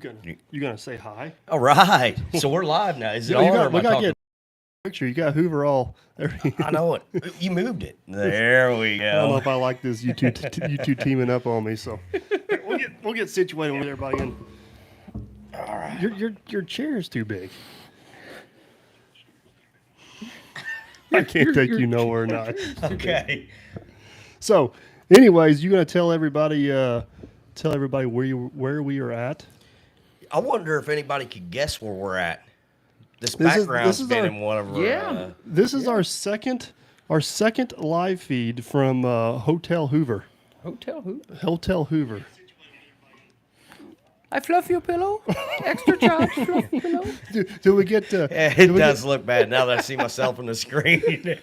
You gonna say hi? All right. So we're live now. Is it You on or got, am we I got to talking? get a picture. You got Hoover all. I know it. You moved it. There we I don't know go. if I like this. You two teaming up on me. So here, we'll get situated with everybody in. All right. Your chair is too big. I can't take you nowhere not. Okay. So, anyways, you gonna tell everybody where we are at? I wonder if anybody could guess where we're at. This This is- background's this is been our- in one of our. Yeah. This is our second live feed from Hotel Hoover. Hotel Hoover. Hotel Hoover. I fluff your pillow. Extra charge, fluff pillow. Do we get to? It do we does look bad now that I see myself on the screen.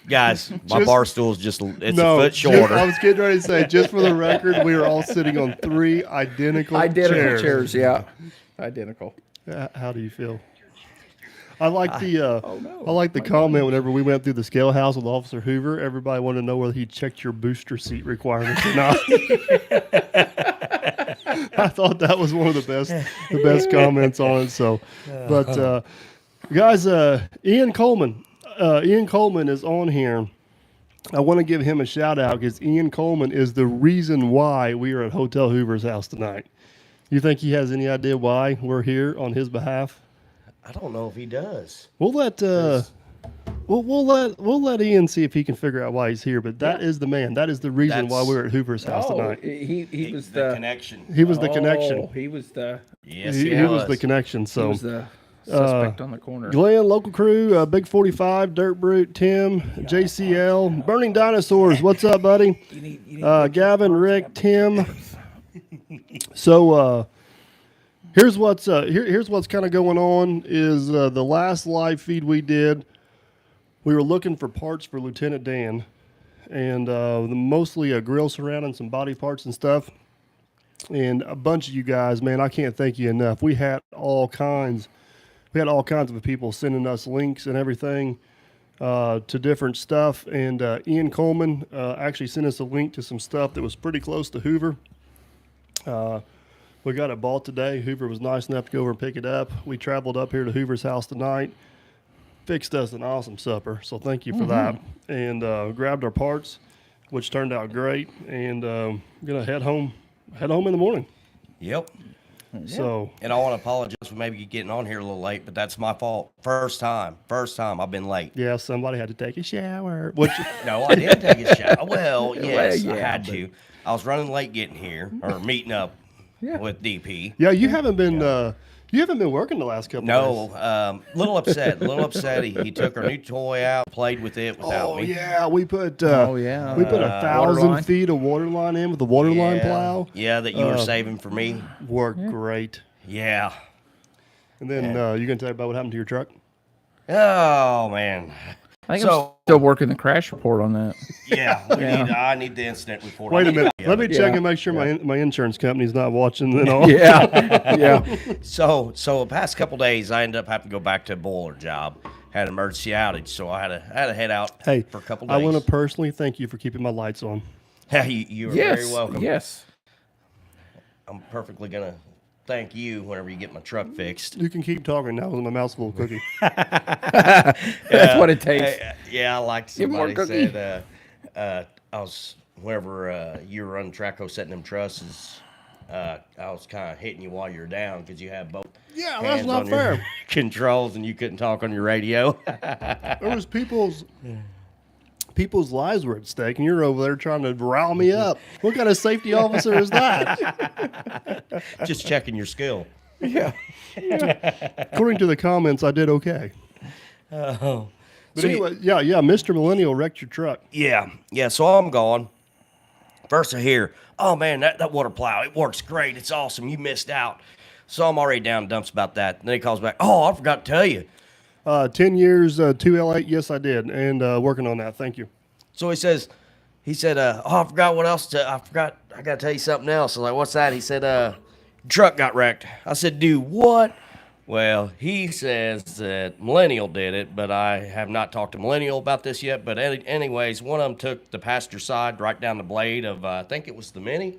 Guys, my Just- bar stool's it's No, a foot just- shorter. I was getting ready to say, just for the record, we are all sitting on three identical chairs. Yeah. Identical. How do you feel? I like the no. I like the comment whenever we went through the scale house with Officer Hoover. Everybody wanted to know whether he checked your booster seat requirements or not. I thought that was one of the best comments on it. So, but guys, Ian Coleman is on here. I want to give him a shout out because Ian Coleman is the reason why we are at Hotel Hoover's house tonight. You think he has any idea why we're here on his behalf? I don't know if he does. We'll let we'll let Ian see if he can figure out why he's here. But that is the man. That is the reason why we're at Hoover's house Oh, tonight. he was the the connection. He was the oh, connection. He was the Yes, He was the connection. he So was the suspect on the corner. Glenn, local crew, Big 45, Dirt Brute, Tim, JCL, Burning Dinosaurs. What's up, buddy? Gavin, Rick, Tim. So here's what's kind of going on is the last live feed we did. We were looking for parts for Lieutenant Dan, and mostly a grill surround and some body parts and stuff. And a bunch of you guys, man, I can't thank you enough. We had all kinds of people sending us links and everything to different stuff. And Ian Coleman actually sent us a link to some stuff that was pretty close to Hoover. We got it bought today. Hoover was nice enough to go over and pick it up. We traveled up here to Hoover's house tonight, fixed us an awesome supper, so thank you for that. And grabbed our parts, which turned out great. And gonna head home in the morning. Yep. So And I want to apologize for maybe getting on here a little late, but that's my fault. First time I've been late. yeah, somebody had to take a shower. Which No, I did take a shower. Well, yes, I yeah, had to. I was running late getting here or meeting up with DP. yeah, you haven't been working the last couple of days. No, little upset. He took our new toy out, played with it without Oh me. yeah, we put yeah. we put 1,000 line. feet of water line in with the water line plow. Yeah, that you were saving for me. Worked great. Yeah. And then you gonna tell everybody what happened to your truck? Oh man. I think So- I'm still working the crash report on that. Yeah. I need the incident report. Wait a minute. Yeah. Let me check Yeah. and make sure my insurance company's not watching and all. Yeah. Yeah. So the past couple days, I ended up having to go back to a boiler job. Had an emergency outage, so I had to head out Hey, for a couple days. I want to personally thank you for keeping my lights on. Hey, you are Yes. very welcome. Yes. I'm perfectly gonna thank you whenever you get my truck fixed. You can keep talking now with my mouth's full of cookie. That's what it takes. Yeah, I like Give 'em more somebody cookie. said I was whenever you were running Traco setting them trusses. I was kind of hitting you while you were down because you had both Yeah, that's hands not on your fair. controls and you couldn't talk on your radio. There was people's lives were at stake, and you're over there trying to rile me up. What kind of safety officer is that? Just checking your skill. Yeah. According to the comments, I did okay. Oh, But anyway, yeah, Mr. Millennial wrecked your truck. yeah. So I'm gone. First I hear, oh man, that water plow, it works great. It's awesome. You missed out. So I'm already down in dumps about that. And then he calls back, oh, I forgot to tell you. 10 years, 2L8, yes, I did, and working on that. Thank you. So he said, oh, I forgot what else I got to tell you something else. I was like, what's that? He said, truck got wrecked. I said, do what? Well, he says that Millennial did it, but I have not talked to Millennial about this yet. But anyways, one of them took the passenger side right down the blade of, I think it was the Mini.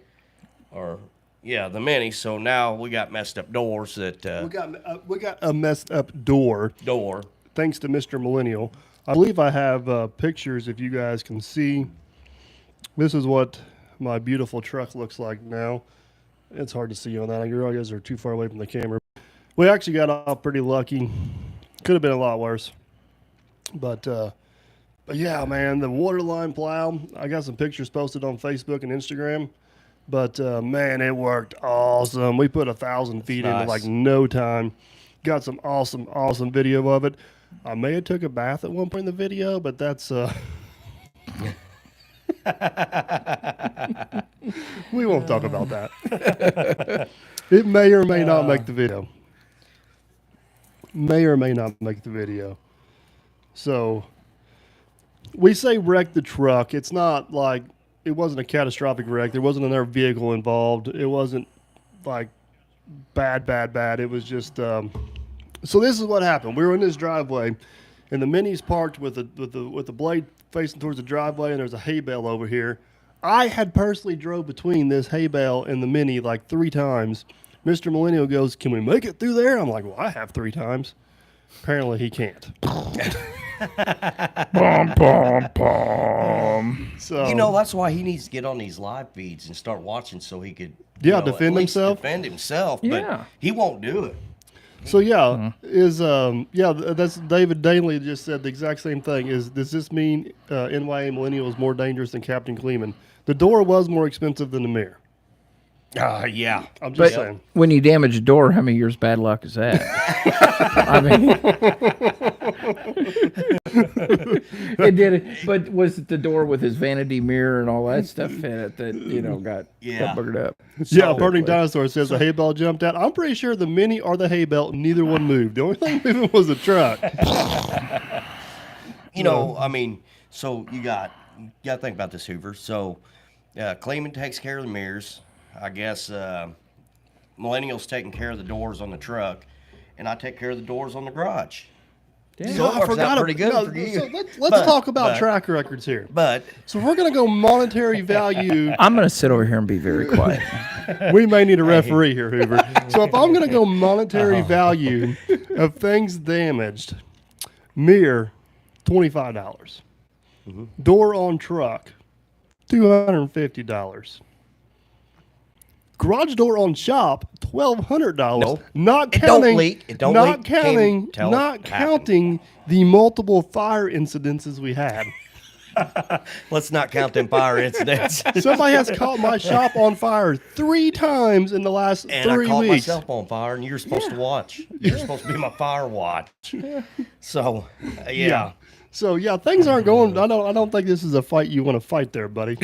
or yeah, the Mini. So now we got messed up doors that We got a messed up door. door. Thanks to Mr. Millennial. I believe I have pictures if you guys can see. This is what my beautiful truck looks like now. It's hard to see on that. You guys are too far away from the camera. We actually got off pretty lucky. Could have been a lot worse. But yeah, man, the waterline plow. I got some pictures posted on Facebook and Instagram. But man, it worked awesome. We put 1,000 feet into nice. like no time. Got some awesome video of it. I may have took a bath at one point in the video, but that's we won't talk about that. It may or may not make the video. May or may not make the video. So we say wreck the truck. It's not like it wasn't a catastrophic wreck. There wasn't another vehicle involved. It wasn't like bad. It was just so this is what happened. We were in this driveway, and the Mini's parked with the blade facing towards the driveway, and there's a hay bale over here. I had personally drove between this hay bale and the Mini like 3 times. Mr. Millennial goes, "Can we make it through there?" I'm like, "Well, I have 3 times." Apparently, he can't. Bum, bum, bum. So You know, that's why he needs to get on these live feeds and start watching so he could Yeah, at defend least himself. Defend himself, Yeah. but he won't do it. So yeah, that's David Danley just said the exact same thing. Does this mean NYA Millennial is more dangerous than Captain Kleeman? The door was more expensive than the mirror. Yeah. I'm just But saying. when you damage a door, how many years bad luck is that? I mean, it did it. But was it the door with his vanity mirror and all that stuff in it that got buggered up? Yeah, Burning Dinosaur says the hay bale jumped out. I'm pretty sure the Mini or the hay bale, neither one moved. The only thing moving was the truck. You know, I mean, so you got to think about this, Hoover. So Kleeman takes care of the mirrors. I guess Millennial's taking care of the doors on the truck, and I take care of the doors on the garage. Yeah. So it works out pretty good no, for you. so let's talk about track records here. But So we're going to go monetary value. I'm going to sit over here and be very quiet. We may need a referee here, Hoover. So if I'm going to go monetary value of things damaged, mirror, $25. Door on truck, $250. Garage door on shop, $1,200. Nope. Not It counting. don't leak. It don't not leak. counting. Can't tell Not it happened. counting the multiple fire incidences we had. let's not count them fire incidents. Somebody has caught my shop on fire 3 times in the last And 3 I caught weeks. myself on fire, and you're supposed to watch. You're supposed to be my fire watch. So, yeah. So yeah, things aren't going. I don't think this is a fight you want to fight there, buddy.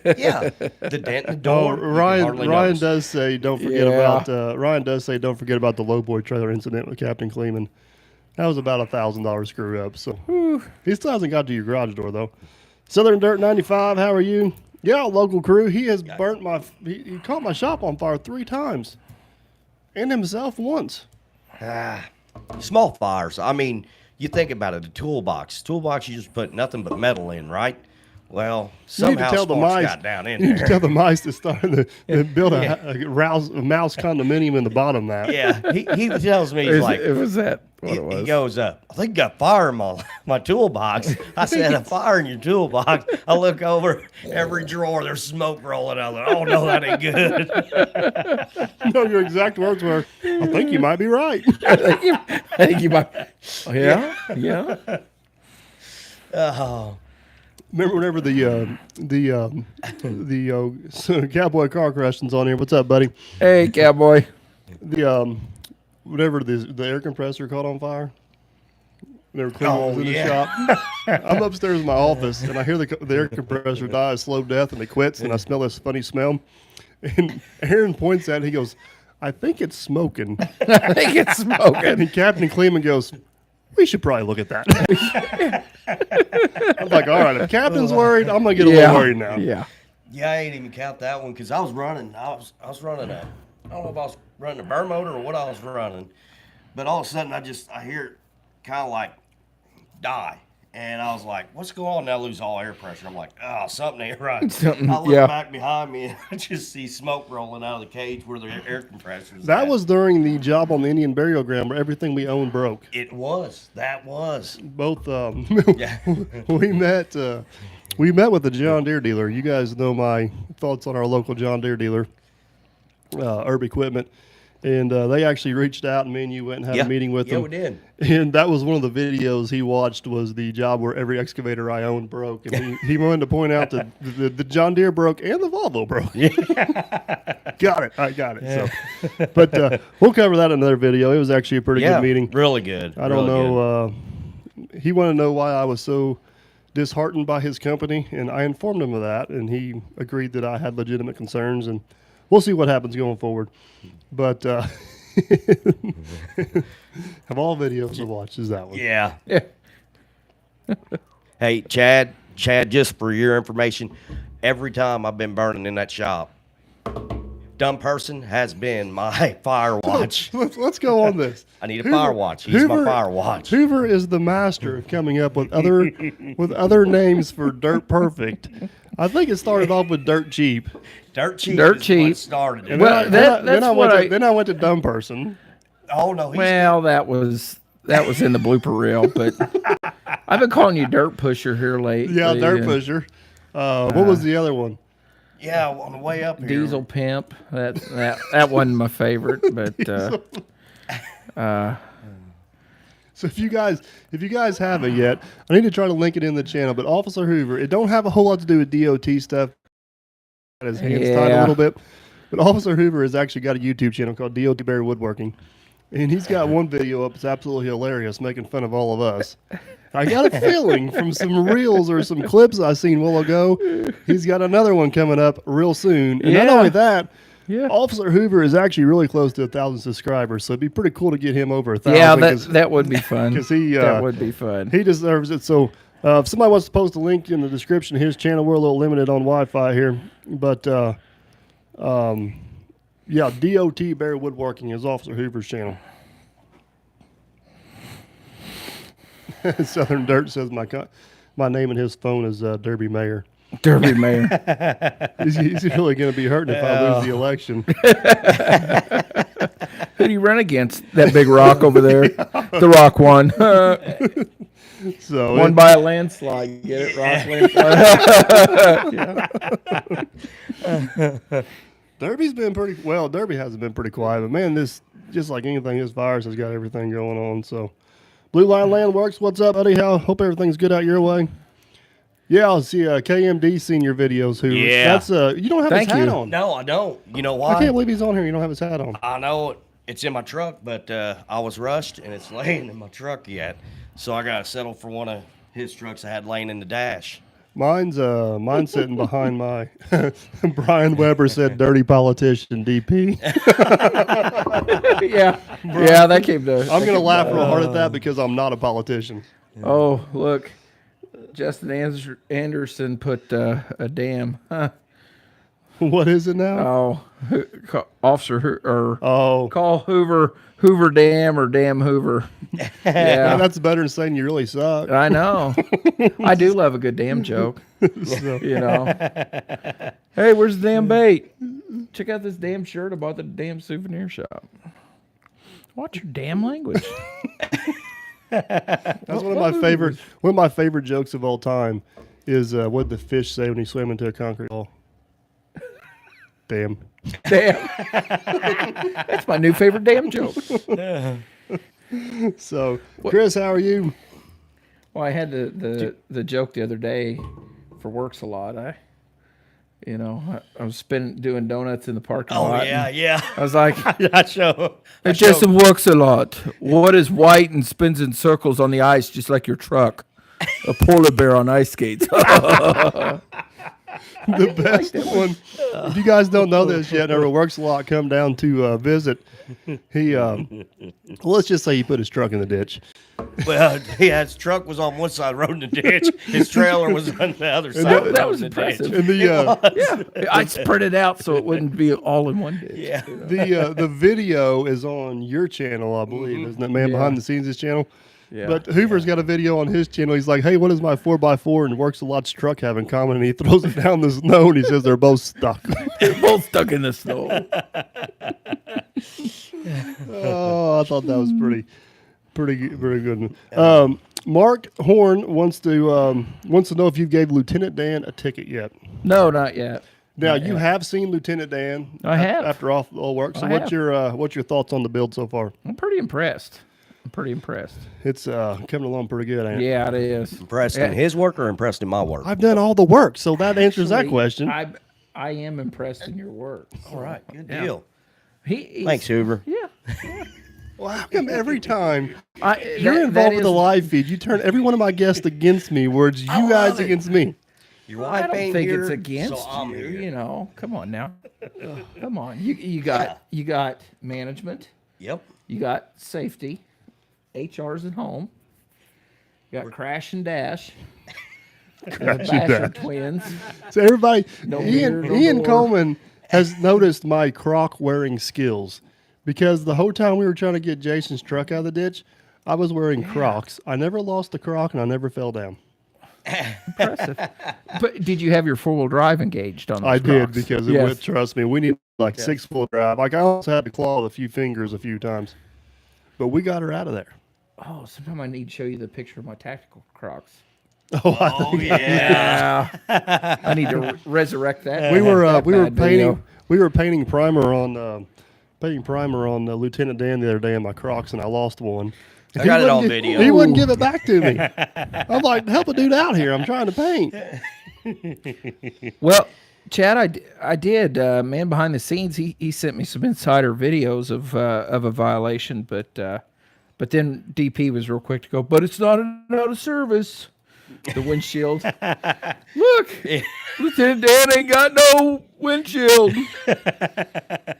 Yeah. The dent in the door. you can Ryan hardly notice. does say don't forget Yeah. about Ryan does say don't forget about the lowboy trailer incident with Captain Kleeman. That was about $1,000 screw up. So he still hasn't got to your garage door though. Southern Dirt 95, how are you? Yeah, local crew. He has burnt he caught my shop on fire 3 times, and himself once. Small fires. I mean, you think about it, a toolbox. Toolbox, you just put nothing but metal in, right? Well, You need to somehow tell the sparks mice. got down in You need to there. tell the mice to start to build a mouse condominium in the bottom of that. Yeah, he tells me, he's like, it was that what he, it was. he goes, I think you got fire in my toolbox. I said, a fire in your toolbox. I look over, every drawer, there's smoke rolling out. Like, oh, no, that ain't good. No, your exact words were, I think you might be right. I think you might. Oh, yeah. Oh, Remember whenever the cowboy car question's on here? What's up, buddy? Hey, cowboy. The whenever the air compressor caught on fire. They were cleaning Oh, it in yeah. the shop. I'm upstairs in my office and I hear the air compressor die a slow death and it quits and I smell this funny smell. And Aaron points at it. He goes, "I think it's smoking." I think it's smoking. And Captain Kleeman goes, "We should probably look at that." I'm like, all right, if Captain's worried, I'm gonna get a little worried now. Yeah. yeah, I ain't even count that one because I was running. I was running I don't know if I was running a burn motor or what I was running. But all of a sudden, I hear it kind of like die. And I was like, what's going on? And I lose all air pressure. I'm like, oh, something ain't right. Something, I look yeah. back behind me and I just see smoke rolling out of the cage where the air compressors. That was during the job on the Indian burial ground where everything we owned broke. It was. That was. Both Yeah. we met with the John Deere dealer. You guys know my thoughts on our local John Deere dealer, Herb Equipment. And they actually reached out, and me and you went and had a meeting with them. Yeah, we did. And that was one of the videos he watched, was the job where every excavator I owned broke. And he wanted to point out that the John Deere broke and the Volvo broke. Got it. I got it. So, but we'll cover that in another video. It was actually a pretty good meeting. Really good. I don't know. He wanted to know why I was so disheartened by his company, and I informed him of that, and he agreed that I had legitimate concerns, and we'll see what happens going forward. But of all videos to watch, is that one. Yeah. Yeah. Hey, Chad, just for your information, every time I've been burning in that shop, dumb person has been my fire watch. Let's go on this. I need a fire watch. He's my fire watch. Hoover is the master of coming up with other names for Dirt Perfect. I think it started off with Dirt Cheap. Dirt cheap. Dirt is cheap. What started it. Well, Then I went to Dumb Person. Oh no. Well, that was in the blooper reel, but I've been calling you Dirt Pusher here lately. Yeah, Dirt Pusher. What was the other one? Yeah, on the way up here. Diesel Pimp. That wasn't my favorite, but So if you guys haven't yet, I need to try to link it in the channel. But Officer Hoover, it don't have a whole lot to do with DOT stuff. His hands tied a little bit. But Officer Hoover has actually got a YouTube channel called DOT Barry Woodworking. And he's got one video up. It's absolutely hilarious, making fun of all of us. I got a feeling from some reels or some clips I seen a while ago, he's got another one coming up real soon. And not only that, Officer Hoover is actually really close to 1,000 subscribers, so it'd be pretty cool to get him over 1,000. yeah, that would be fun. Because that would be fun. He deserves it. So if somebody wants to post a link in the description of his channel, we're a little limited on Wi-Fi here. But, DOT Barry Woodworking is Officer Hoover's channel. Southern Dirt says my name in his phone is Derby Mayor. Derby Mayor. He's really going to be hurting if I lose the election. Who do you run against? That big rock over there. The Rock won. So won by a landslide. Get it? Rock landslide. Derby's been pretty well. Derby hasn't been pretty quiet, but man, this just like anything, this virus has got everything going on. So, Blue Line Land Works, what's up, buddy? Hope everything's good out your way. Yeah, I'll see KMD seen your videos. That's you don't have his hat on. No, I don't. You know why? I can't believe he's on here. You don't have his hat on. I know it's in my truck, but I was rushed and it's laying in my truck yet, so I gotta settle for one of his trucks I had laying in the dash. Mine's sitting behind my. Brian Weber said, "Dirty politician, DP." yeah, that came to. I'm gonna laugh real hard at that because I'm not a politician. Oh, look, Justin Anderson put a damn. What is it now? Call Hoover Dam or Damn Hoover. Yeah, that's better than saying you really suck. I know. I do love a good damn joke. So. You know. Hey, where's the damn bait? Check out this damn shirt I bought at the damn souvenir shop. Watch your damn language. That's one of my favorite jokes of all time. Is what did the fish say when he swam into a concrete wall? Damn. Damn. That's my new favorite damn joke. So, Chris, how are you? Well, I had the joke the other day for Works a Lot. I was doing donuts in the parking lot. Oh, yeah. I was like, It just works a lot. What is white and spins in circles on the ice just like your truck? A polar bear on ice skates. The best one. If you guys don't know this yet, or Works a Lot come down to visit, he let's just say he put his truck in the ditch. Well, his truck was on one side of the road in the ditch. His trailer was on the other side. That was impressive. And I spread it out so it wouldn't be all in one ditch. Yeah. The video is on your channel, I believe, isn't it, man? Yeah. Behind the scenes, this channel. Yeah. But Hoover's got a video on his channel. He's like, "Hey, what does my 4x4 and Works a Lot's truck have in common?" And he throws it down the snow, and he says they're both stuck. They're both stuck in the snow. Oh, I thought that was pretty good. Mark Horn wants to know if you gave Lieutenant Dan a ticket yet. No, not yet. Now you have seen Lieutenant Dan. I have. After all work. So I what's have. your thoughts on the build so far? I'm pretty impressed. It's coming along pretty good, ain't it? Yeah, it is. Impressed in his work or impressed in my work? I've done all the work, so that answers that Actually, question. I am impressed in your work. All right, good Yeah. deal. He's, Thanks, Hoover. Yeah. Well, how come every time That- you're that involved with is- the live feed, you turn every one of my guests against me, where it's you guys love it. against me? Your I wife don't ain't think here, it's against so I'm you. here. You know, come on now. Come on. You got management. Yep. You got safety. HR's at home. You got Crash and Dash. The Basher twins. So everybody, No beard, no Ian door. Coleman has noticed my croc wearing skills because the whole time we were trying to get Jason's truck out of the ditch, I was wearing Crocs. I never lost a Croc and I never fell down. Impressive. But did you have your 4-wheel drive engaged on those I did Crocs? because it Yes. went, trust me, we need like 6-foot drive. Like I almost had to claw with a few fingers a few times, but we got her out of there. Oh, sometime I need to show you the picture of my tactical Crocs. Oh yeah. Yeah. I need to resurrect that. We were that bad video. we were painting primer on Lieutenant Dan the other day in my Crocs, and I lost one. I got it on wouldn't video. He wouldn't give it back to me. I'm like, help a dude out here. I'm trying to paint. Well, Chad, I did. Man behind the scenes, he sent me some insider videos of a violation, but then DP was real quick to go. But it's not out of service. The windshield. Look, Lieutenant Dan ain't got no windshield.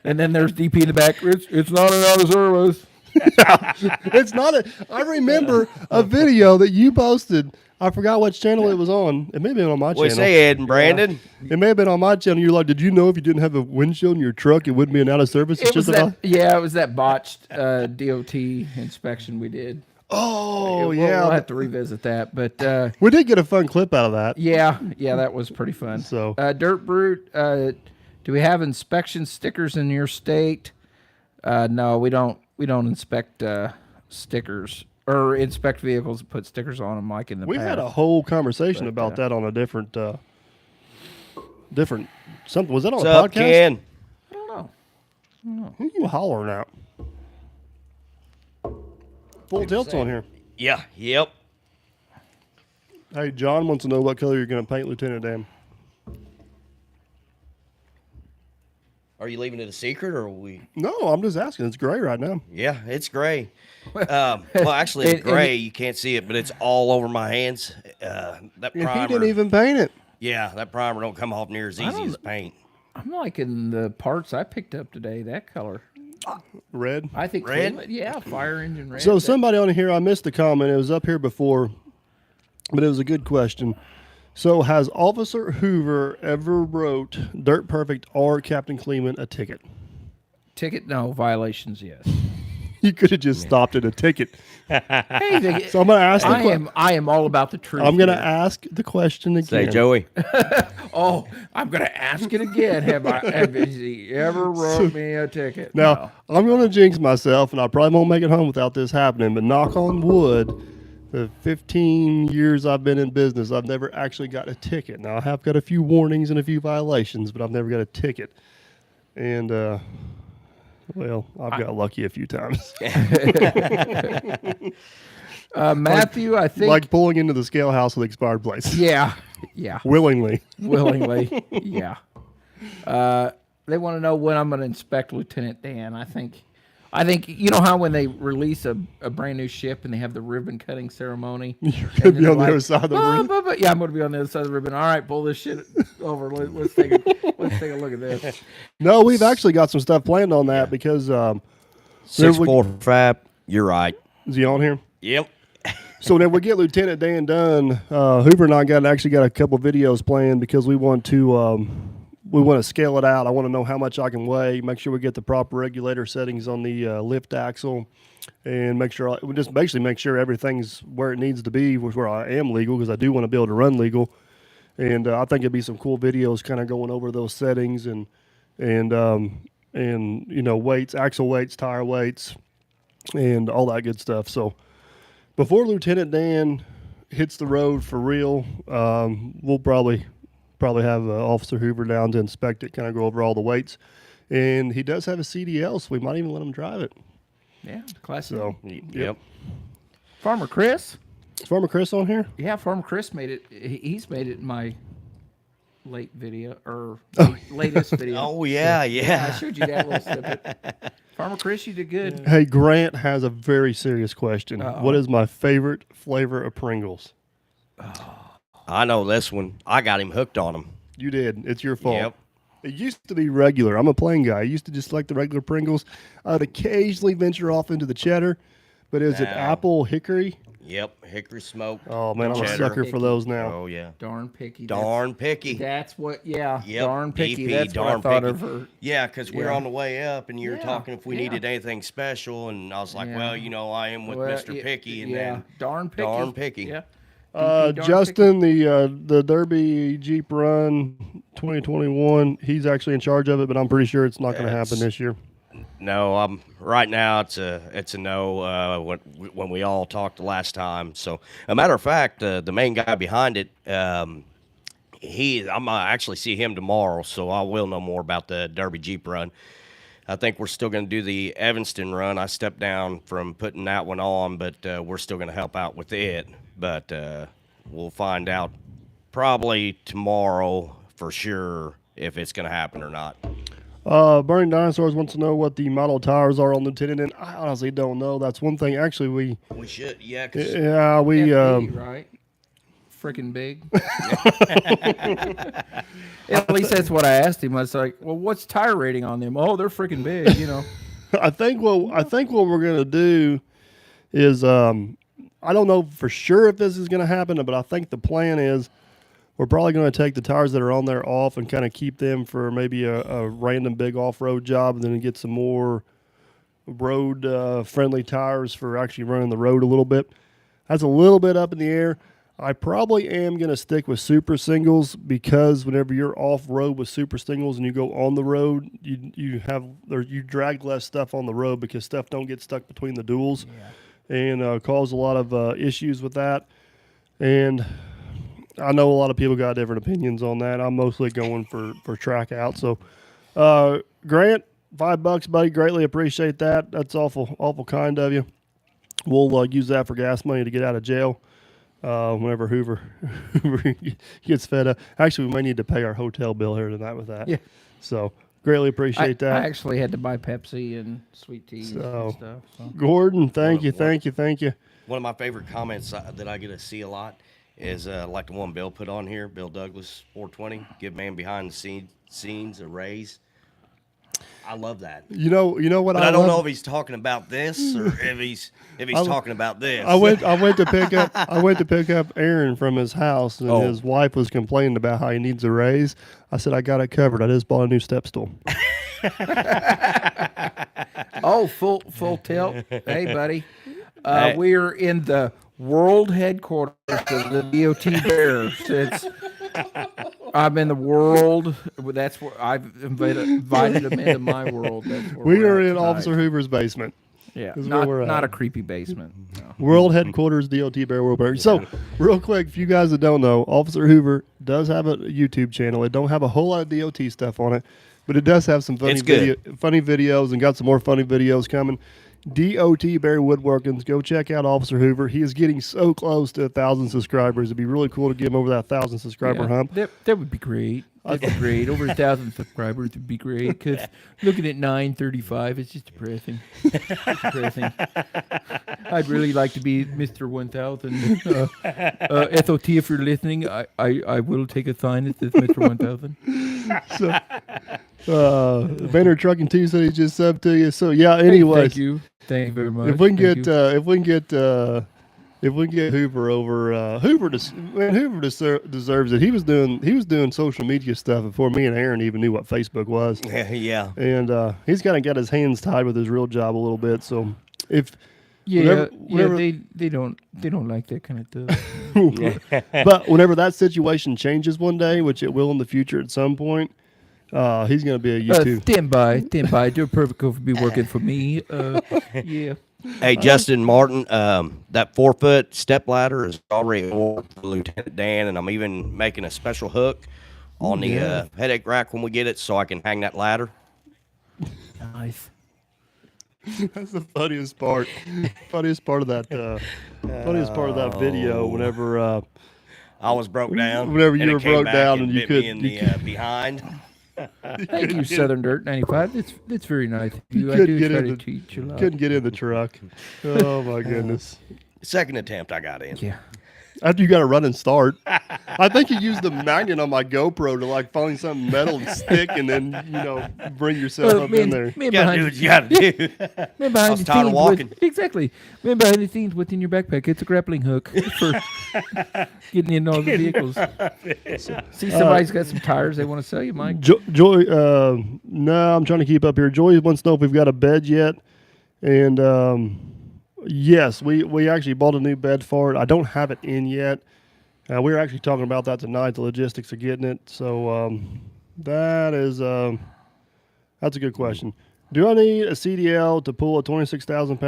And then there's DP in the back. It's not out of service. It's not a. I remember a video that you posted. I forgot which channel it was on. It may have been on my What you channel. say, Ed and Brandon? It may have been on my channel. You're like, did you know if you didn't have a windshield in your truck, it wouldn't be an out of service? It's It was just about. it was that botched DOT inspection we did. Oh We'll yeah, have to revisit that, but we did get a fun clip out of that. yeah, that was pretty fun. So- Dirt Brute, do we have inspection stickers in your state? No, we don't. We don't inspect stickers or inspect vehicles and put stickers on them like in the We've past. had a whole conversation But, about that on a different something. Was that on What's a up, podcast? Ken? I don't know. Who you hollering at? Full tilt's on here. Yeah. Yep. Hey, John wants to know what color you're going to paint Lieutenant Dan. Are you leaving it a secret, or are we? No, I'm just asking. It's gray right now. Yeah, it's gray. Well, actually, it's And- gray. You can't see it, but it's all over my hands. That And he primer. didn't even paint it. Yeah, that primer don't come off near as easy don't- as paint. I'm liking the parts I picked up today. That color, Red. I think. Red? Cleveland- yeah, fire engine red. So That- somebody on here, I missed the comment. It was up here before, but it was a good question. So has Officer Hoover ever wrote Dirt Perfect or Captain Cleveland a ticket? ticket, no violations. Yes. You could have just stopped at a ticket. Hey, So I'm going to ask the I am all about the truth. I'm going to here. ask the question again. Say, Joey. Oh, I'm gonna ask it again. Have he ever wrote me a ticket? Now, I'm going to jinx myself, and I probably won't make it home without this happening, but knock on wood, the 15 years I've been in business, I've never actually got a ticket. Now, I have got a few warnings and a few violations, but I've never got a ticket. And, well, I've got lucky a few times. Matthew, I think. Like pulling into the scale house with expired plates. yeah, Willingly. willingly, yeah. They want to know when I'm going to inspect Lieutenant Dan. I think you know how when they release a brand new ship and they have the ribbon cutting ceremony. You're going to be on the other side of the room. Yeah, I'm going to be on the other side of the ribbon. All right, pull this shit over. Let's take a look at this. No, we've actually got some stuff planned on that because, 645. You're right. is he on here? Yep. So when we get Lieutenant Dan done, Hoover and I actually got a couple videos planned because we want to we want to scale it out. I want to know how much I can weigh. Make sure we get the proper regulator settings on the lift axle, and make sure we just basically make sure everything's where it needs to be, where I am legal, because I do want to be able to run legal. And I think it'd be some cool videos, kind of going over those settings and weights, axle weights, tire weights, and all that good stuff. So before Lieutenant Dan hits the road for real, we'll probably have Officer Hoover down to inspect it, kind of go over all the weights. And he does have a CDL, so we might even let him drive it. Yeah, classic. So, Yep. Farmer Chris. Is Farmer Chris on here? Yeah, Farmer Chris made it. He's made it in my late video or latest video. Oh yeah, I yeah. showed you that little snippet. Farmer Chris, you did good. Hey, Grant has a very serious question. Uh-oh. What is my favorite flavor of Pringles? I know this one. I got him hooked on them. You did. It's your fault. Yep. It used to be regular. I'm a plain guy. I used to just like the regular Pringles. I'd occasionally venture off into the cheddar, but is it Now. apple hickory? Yep, hickory smoked. Oh, man, I'm a cheddar. sucker for those now. Oh yeah. Darn picky. Darn picky. That's what. Yeah. Yep, Darn picky. DP, That's what I darn thought picky. of her. Yeah, because we're Yeah. on the way up, and you were Yeah, talking if we yeah. needed anything special, and I was like, Yeah. well, I am with Well, Mr. yeah, Picky, and yeah. then Darn picky. darn picky. Yeah. DP, darn Justin, the Derby Jeep Run 2021, he's actually in charge of it, but I'm pretty sure it's not going to happen this year. No, right now it's a no. When we all talked the last time, so a matter of fact, the main guy behind it, I'm gonna actually see him tomorrow, so I will know more about the Derby Jeep Run. I think we're still going to do the Evanston Run. I stepped down from putting that one on, but we're still going to help out with it. But we'll find out probably tomorrow for sure if it's going to happen or not. Burning Dinosaurs wants to know what the model tires are on Lieutenant, and I honestly don't know. That's one thing. Actually, we should, yeah. 'Cause FD, right? Freaking big. At least that's what I asked him. I was like, "Well, what's tire rating on them?" Oh, they're freaking big. I think what we're gonna do is I don't know for sure if this is gonna happen, but I think the plan is we're probably going to take the tires that are on there off and kind of keep them for maybe a random big off-road job, and then get some more road friendly tires for actually running the road a little bit. That's a little bit up in the air. I probably am going to stick with super singles, because whenever you're off-road with super singles and you go on the road, you drag less stuff on the road because stuff don't get stuck between the duals and cause a lot of issues with that. And I know a lot of people got different opinions on that. I'm mostly going for track out. So, Grant, $5, buddy. Greatly appreciate that. That's awful kind of you. We'll use that for gas money to get out of jail whenever Hoover gets fed up. Actually, we may need to pay our hotel bill here tonight with that. Yeah. So, greatly appreciate that. I actually had to buy Pepsi and sweet tea and stuff. So. Gordon, thank you. one of my favorite comments that I get to see a lot is like the one Bill put on here, Bill Douglas 420, give man behind the scenes a raise. I love that. You know what? But I don't know if he's talking about this or if he's talking about this. I went to pick up Aaron from his house, and his wife was complaining about how he needs a raise. I said, I got it covered. I just bought a new step stool. Oh, full tilt. Hey, buddy. We're in the world headquarters of the DOT Bears. I'm in the world. That's where I've invited them into my world. That's where We we're are at in tonight. Officer Hoover's basement. Yeah, is where we're not at. a creepy basement. No. World headquarters, DOT Bear World Bear. So, real quick, if you guys that don't know, Officer Hoover does have a YouTube channel. It don't have a whole lot of DOT stuff on it, but it does have some funny videos, and got some more funny videos coming. DOT Bear Woodworkings. Go check out Officer Hoover. He is getting so close to 1,000 subscribers. It'd be really cool to get him over that 1,000 subscriber hump. That would be great. That'd be great. Over 1,000 subscribers would be great. Because looking at 935, it's just depressing. It's depressing. I'd really like to be Mr. 1000. SOT, if you're listening, I will take a sign that says Mr. 1000. Banner Trucking Tuesday just subbed to you. So yeah. Anyways, Thank you very much. if we can get if we get Hoover over, Hoover deserves it. He was doing social media stuff before me and Aaron even knew what Facebook was, Yeah. and he's kind of got his hands tied with his real job a little bit. So if Yeah, whenever- they don't like that kind of stuff. but whenever that situation changes one day, which it will in the future at some point, he's going to be a YouTube. Stand by. Dirt Perfect will be working for me. Yeah. Hey, Justin Martin, that 4-foot step ladder is already ordered for Lieutenant Dan, and I'm even making a special hook on the headache rack when we get it so I can hang that ladder. Nice. That's the funniest part. Funniest part of that. Funniest part of that video. Whenever I was broke down. Whenever and you it were came broke back down and and you bit me could- in you the behind. Thank you, Southern Dirt 95. That's very nice of you. I couldn't do get try in to the- teach a lot. couldn't get in the truck. Oh my goodness! Second attempt I got in. Yeah. After you got a run and start, I think you used the magnet on my GoPro to like find something metal and stick, and then bring yourself up in there. Man You gotta do what you gotta do. Man behind was the tired of scenes walking. Exactly. Man behind the scenes within your backpack. It's a grappling hook for getting in all the vehicles. See, somebody's got some tires they want to sell you, Mike. Joy, no, I'm trying to keep up here. Joy wants to know if we've got a bed yet, and yes, we actually bought a new bed for it. I don't have it in yet. We were actually talking about that tonight, the logistics of getting it. So that's a good question. Do I need a CDL to pull a 26,000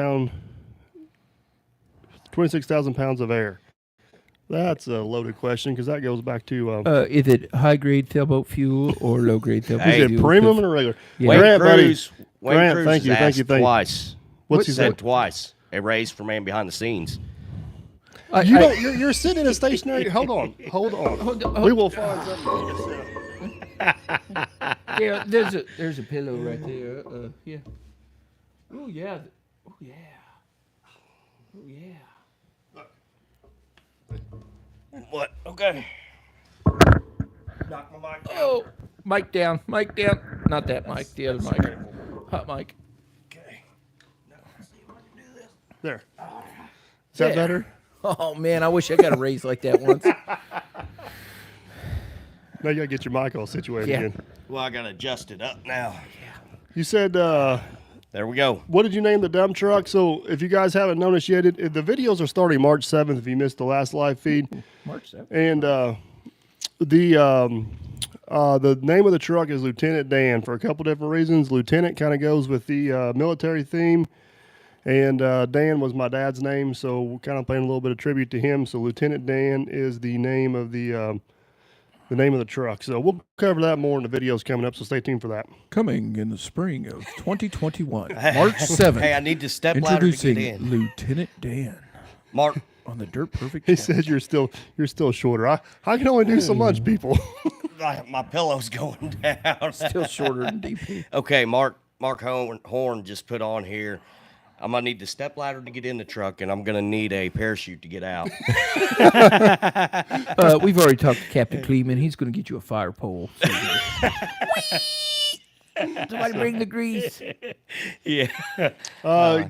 pounds of air? That's a loaded question because that goes back to Is it high grade sailboat fuel or low grade sailboat Hey, is fuel? it premium or regular? Yeah. Wayne Grant, buddy. Cruz. Wayne Grant, Cruz thank you, has thank you, asked thank you. twice. What's he Said said? twice. A raise for man behind the scenes. You don't. You're sitting in a stationary. Hold on. We will find something. Yeah, there's a pillow right there. Yeah. Oh yeah. Oh yeah. Oh yeah. What? Okay. Knock my mic down. Oh, mic down. Not that mic. The other mic. Hot mic. Okay. Now, let's see if I can do this. There. Is that Yeah. better? Oh man, I wish I got a raise like that once. Now you gotta get your mic all situated Yeah. again. Well, I gotta adjust it up now. You said, There we go. what did you name the dump truck? So if you guys haven't noticed yet, the videos are starting March 7th. If you missed the last live feed, March 7th. and the name of the truck is Lieutenant Dan for a couple different reasons. Lieutenant kind of goes with the military theme, and Dan was my dad's name, so we're kind of paying a little bit of tribute to him. So Lieutenant Dan is the name of the truck. So we'll cover that more in the videos coming up. So stay tuned for that. Coming in the spring of 2021, March 7th. Hey, I need the step ladder to get Introducing in. Lieutenant Dan Mark, on the Dirt Perfect. He channel. says you're still shorter. I can only do so much, people. my pillow's going down. Still shorter than DP. Okay, Mark Horn just put on here. I'm gonna need the step ladder to get in the truck, and I'm gonna need a parachute to get out. We've already talked to Captain Kleeman. He's going to get you a fire pole. Somebody bring the grease. Yeah.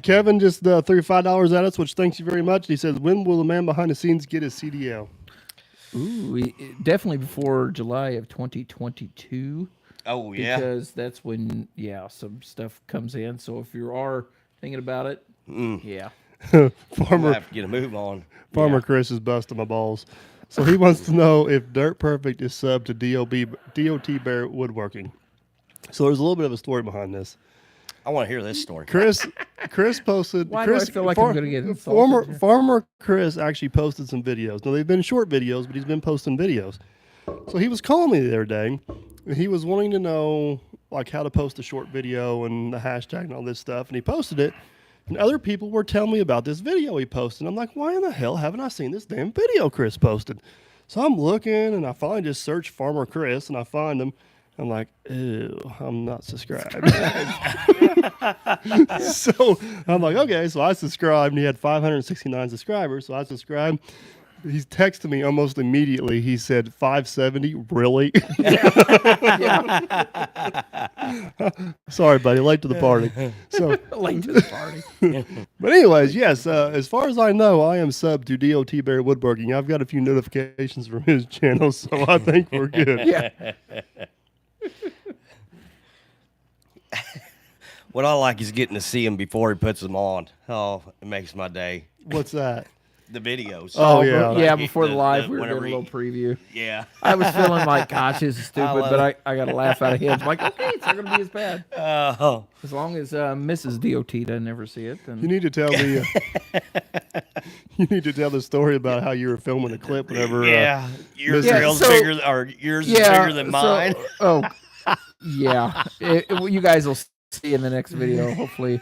Kevin just threw $5 at us, which thanks you very much. He says, when will the man behind the scenes get his CDL? Ooh, definitely before July of 2022. Oh yeah. Because that's when, some stuff comes in. So if you are thinking about it, yeah. I Farmer have to get a move on. Chris is busting my balls. So he wants to know if Dirt Perfect is sub to DOT Bear Woodworking. So there's a little bit of a story behind this. I want to hear this story. Chris posted. Why do I feel like I'm gonna get insulted Farmer here? Farmer Chris actually posted some videos. Now they've been short videos, but he's been posting videos. So he was calling me the other day. And he was wanting to know like how to post a short video and the hashtag and all this stuff. And he posted it. And other people were telling me about this video he posted. I'm like, why in the hell haven't I seen this damn video Chris posted? So I'm looking and I finally just search Farmer Chris and I find him. I'm like, ew, I'm not subscribed. So I'm like, okay. So I subscribed and he had 569 subscribers. So I subscribed. He's texted me almost immediately. He said 570. Really? Sorry, buddy. Late to the party. So, Late to the party. but anyways, yes. As far as I know, I am sub to DOT Barry Woodworking. I've got a few notifications from his channel, so I think we're good. Yeah. What I like is getting to see him before he puts them on. Oh, it makes my day. What's that? The videos. Oh, yeah. Yeah, before the live, we were whenever doing a little preview. Yeah. I was feeling like, gosh, this is stupid, love but I got to laugh out of him. I'm like, okay, it's not going to be as bad. Oh. As long as Mrs. DOT doesn't ever see it. Then You need to tell the. You need to tell the story about how you were filming a clip whenever. Yeah. Yours Yeah, reel's so- bigger, or yours is bigger than mine. Yeah. You guys will see in the next video, hopefully.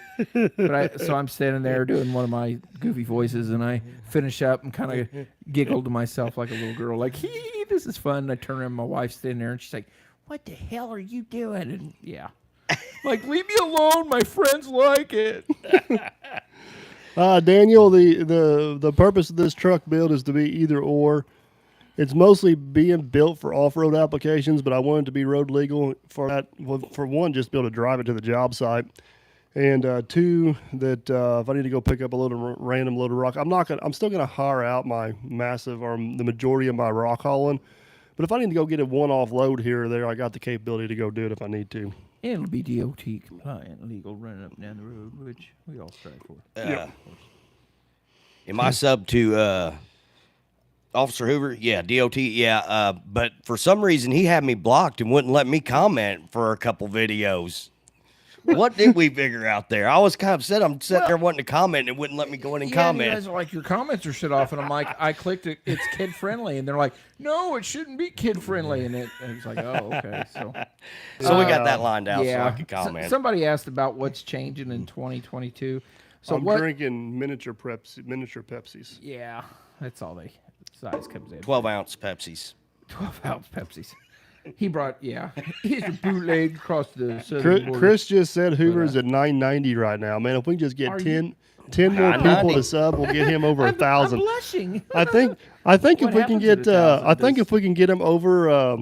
But so I'm standing there doing one of my goofy voices, and I finish up and kind of giggled to myself like a little girl, like, hee, this is fun. And I turn around, my wife's standing there, and she's like, what the hell are you doing? And yeah. Like, leave me alone. My friends like it. Daniel, the purpose of this truck build is to be either or. It's mostly being built for off-road applications, but I want it to be road legal for that. Well, for one, just be able to drive it to the job site, and two, that if I need to go pick up a random load of rock, I'm still gonna hire out my massive or the majority of my rock hauling. But if I need to go get a one-off load here or there, I got the capability to go do it if I need to. It'll be DOT compliant, legal, running up and down the road, which we all strive for. Am I sub to Officer Hoover? Yeah, DOT. Yeah, but for some reason he had me blocked and wouldn't let me comment for a couple videos. What did we figure out there? I was kind of upset. I'm sitting there wanting to comment and it wouldn't let me go in and You comment. guys are like, your comments are shut off, and I'm like, I clicked it, it's kid friendly, and they're like, no, it shouldn't be kid friendly, and it's like, oh, okay, so We got that lined out so I could S- comment. somebody asked about what's changing in 2022. So I'm what? drinking miniature Pepsis. Yeah, that's all they size comes in. 12-ounce Pepsis. 12-ounce Pepsis. He brought, he's a bootleg across the southern border. Chris just said Hoover's at 990 right now. Man, if we can just get Are 10 you- more people 990? to sub, we'll get him over I'm 1,000. blushing. I think What if we can happens get at 1,000 I think does- if we can get him over I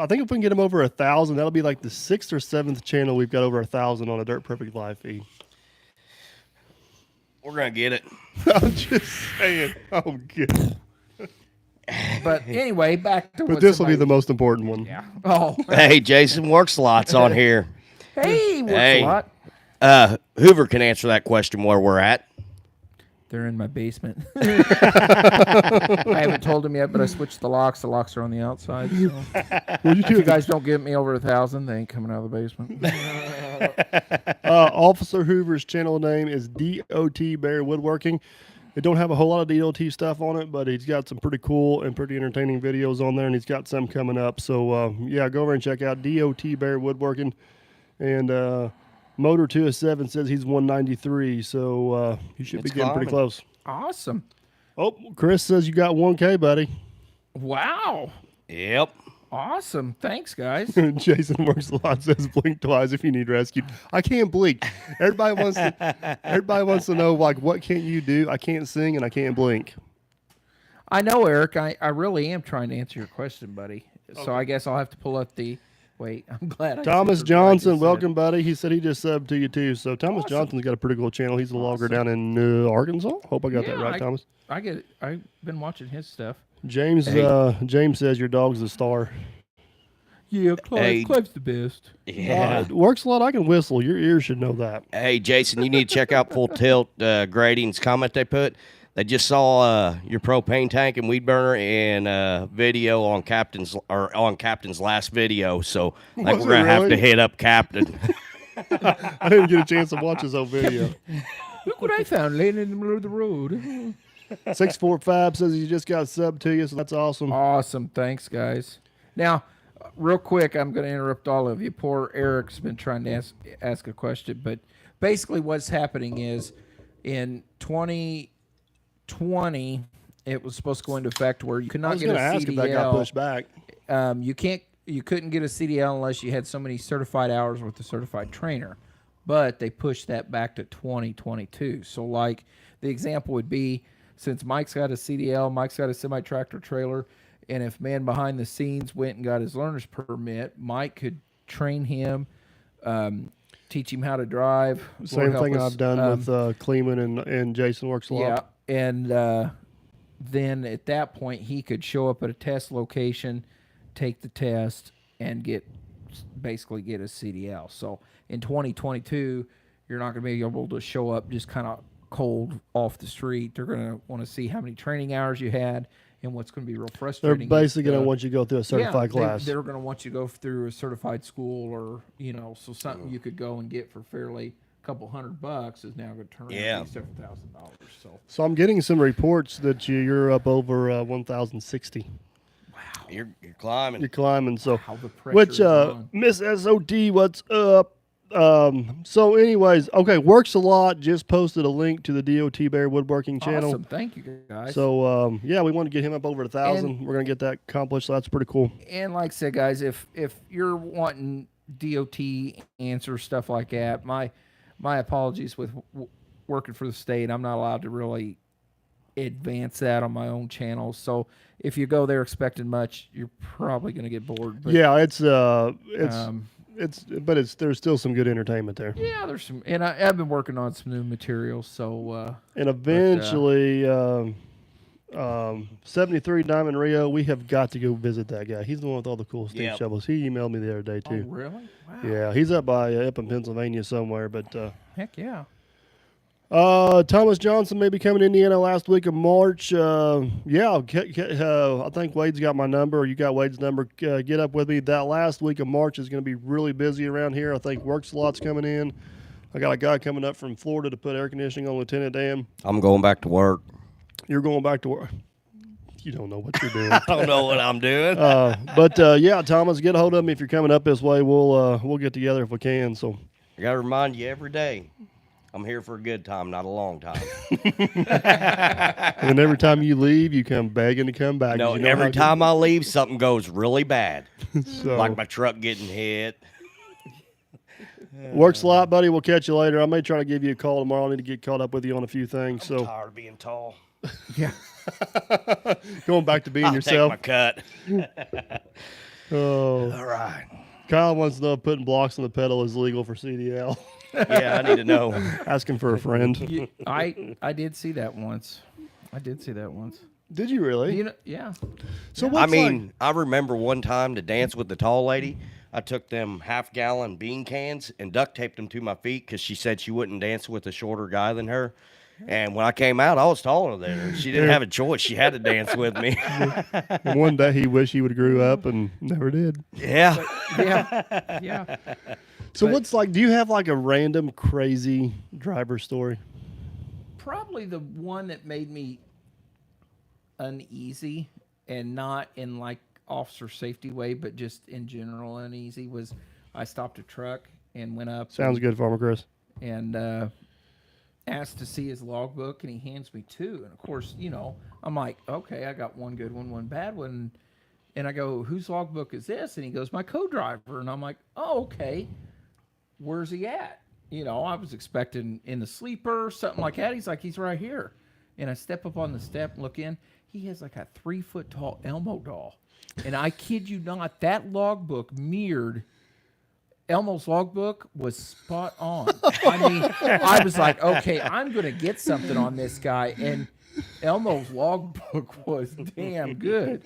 think if we can get him over 1,000, that'll be like the 6th or 7th channel we've got over 1,000 on a Dirt Perfect live feed. We're going to get it. I'm just saying. Oh, good. But anyway, back to But what this will be the somebody- most important one. Yeah. Oh, Hey, Jason Works Lots on here. hey, works Hey. a lot. Hoover can answer that question where we're at. They're in my basement. I haven't told him yet, but I switched the locks. The locks are on the outside. So. Well, you If you guys don't get me over 1,000, they ain't coming out of the basement. Officer Hoover's channel name is DOT Barry Woodworking. It don't have a whole lot of DOT stuff on it, but he's got some pretty cool and pretty entertaining videos on there, and he's got some coming up. So, yeah, go over and check out DOT Barry Woodworking. And Motor 207 says he's 193, so you should be It's getting pretty climbing. close. Awesome. Oh, Chris says you got 1K, buddy. Wow. Yep. Awesome. Thanks, guys. Jason Works a Lot says blink twice if you need rescued. I can't blink. Everybody wants to know, like, what can't you do? I can't sing and I can't blink. I know, Eric. I really am trying to answer your question, buddy. So I guess I'll have to pull up the. Wait, I'm glad. I Thomas answered what I just Johnson, said. welcome, buddy. He said he just subbed to you too. So Thomas Johnson's got a pretty cool channel. He's a logger down in Arkansas. Hope I got that Yeah, right, Thomas. I get it. I've been watching his stuff. James James says your dog's a star. Yeah, Clive, Hey. Clive's the best. Yeah. Works a lot. I can whistle. Your ears should know that. Hey, Jason, you need to check out Full Tilt Grading's comment they put. They just saw your propane tank and weed burner in video on Captain's last video. So like Was we're it gonna have really? to hit up Captain. I didn't get a chance to watch his whole video. Look what I found laying in the middle of the road. 645 says he just got subbed to you, so that's awesome. Awesome. Thanks, guys. Now, real quick, I'm going to interrupt all of you. Poor Eric's been trying to ask a question, but basically what's happening is in 2020, it was supposed to go into effect where you could I not was get a going to ask if that got CDL. pushed back. You couldn't get a CDL unless you had so many certified hours with a certified trainer. But they pushed that back to 2022. So like the example would be since Mike's got a CDL, Mike's got a semi-tractor trailer, and if man behind the scenes went and got his learner's permit, Mike could train him, teach him how to drive. Same thing I've done with Kleeman and Jason works a lot. Yeah, and then at that point he could show up at a test location, take the test, and basically get a CDL. So in 2022, you're not going to be able to show up just kind of cold off the street. They're going to want to see how many training hours you had, and what's going to be real frustrating. They're basically going to want you to go through a certified class. They're going to want you to go through a certified school, or so something you could go and get for fairly couple $100 is now going to turn around to several $1,000. So I'm getting some reports that you're up over 1,060. Wow, you're climbing. You're climbing. So, wow, which Miss SOT, what's up? So anyways, okay, Works a Lot just posted a link to the DOT Bear Woodworking channel. Awesome, thank you guys. So yeah, we want to get him up over 1,000. We're gonna get that accomplished. So that's pretty cool. And like I said, guys, if you're wanting DOT answers, stuff like that, my apologies with working for the state. I'm not allowed to really advance that on my own channel. So if you go there expecting much, you're probably going to get bored. But, yeah, there's still some good entertainment there. Yeah, there's some, and I've been working on some new material. So and eventually, 73 Diamond Rio, we have got to go visit that guy. He's the one with all the cool steam shovels. He emailed me the other day too. Oh, really? Wow. Yeah, he's up in Pennsylvania somewhere. But heck yeah. Thomas Johnson may be coming to Indiana last week of March. I think Wade's got my number, or you got Wade's number. Get up with me. That last week of March is going to be really busy around here. I think Works a Lot's coming in. I got a guy coming up from Florida to put air conditioning on Lieutenant Dan. I'm going back to work. You're going back to work. You don't know what you're doing. I don't know what I'm doing. Yeah, Thomas, get a hold of me if you're coming up this way. We'll get together if we can. So I got to remind you every day, I'm here for a good time, not a long time. And every time you leave, you come begging to come back. No, every time I leave, something goes really bad. So, like my truck getting hit. Works a Lot, buddy. We'll catch you later. I may try to give you a call tomorrow. I need to get caught up with you on a few things. I'm tired of being tall. Yeah. Going back to being I'll yourself. Take my cut. Oh. All right. Kyle wants to know if putting blocks on the pedal is legal for CDL. Yeah, I need to know. Asking for a friend. I did see that once. Did you really? Yeah. So I remember one time to dance with the tall lady. I took them half-gallon bean cans and duct taped them to my feet because she said she wouldn't dance with a shorter guy than her. And when I came out, I was taller than her. She didn't have a choice. She had to dance with me. And one day he wished he would have grew up and never did. Yeah. Yeah. So do you have like a random crazy driver story? Probably the one that made me uneasy, and not in like officer safety way, but just in general uneasy, was I stopped a truck and went up. Sounds good, Farmer Chris. And asked to see his logbook, and he hands me two. And of course, I'm like, okay, I got one good one, one bad one. And I go, whose logbook is this? And he goes, my co-driver. And I'm like, oh, okay. Where's he at? I was expecting in the sleeper, something like that. He's like, he's right here. And I step up on the step, look in. He has like a 3-foot tall Elmo doll. And I kid you not, that logbook mirrored Elmo's logbook, was spot on. I mean, I was like, okay, I'm going to get something on this guy. And Elmo's logbook was damn good.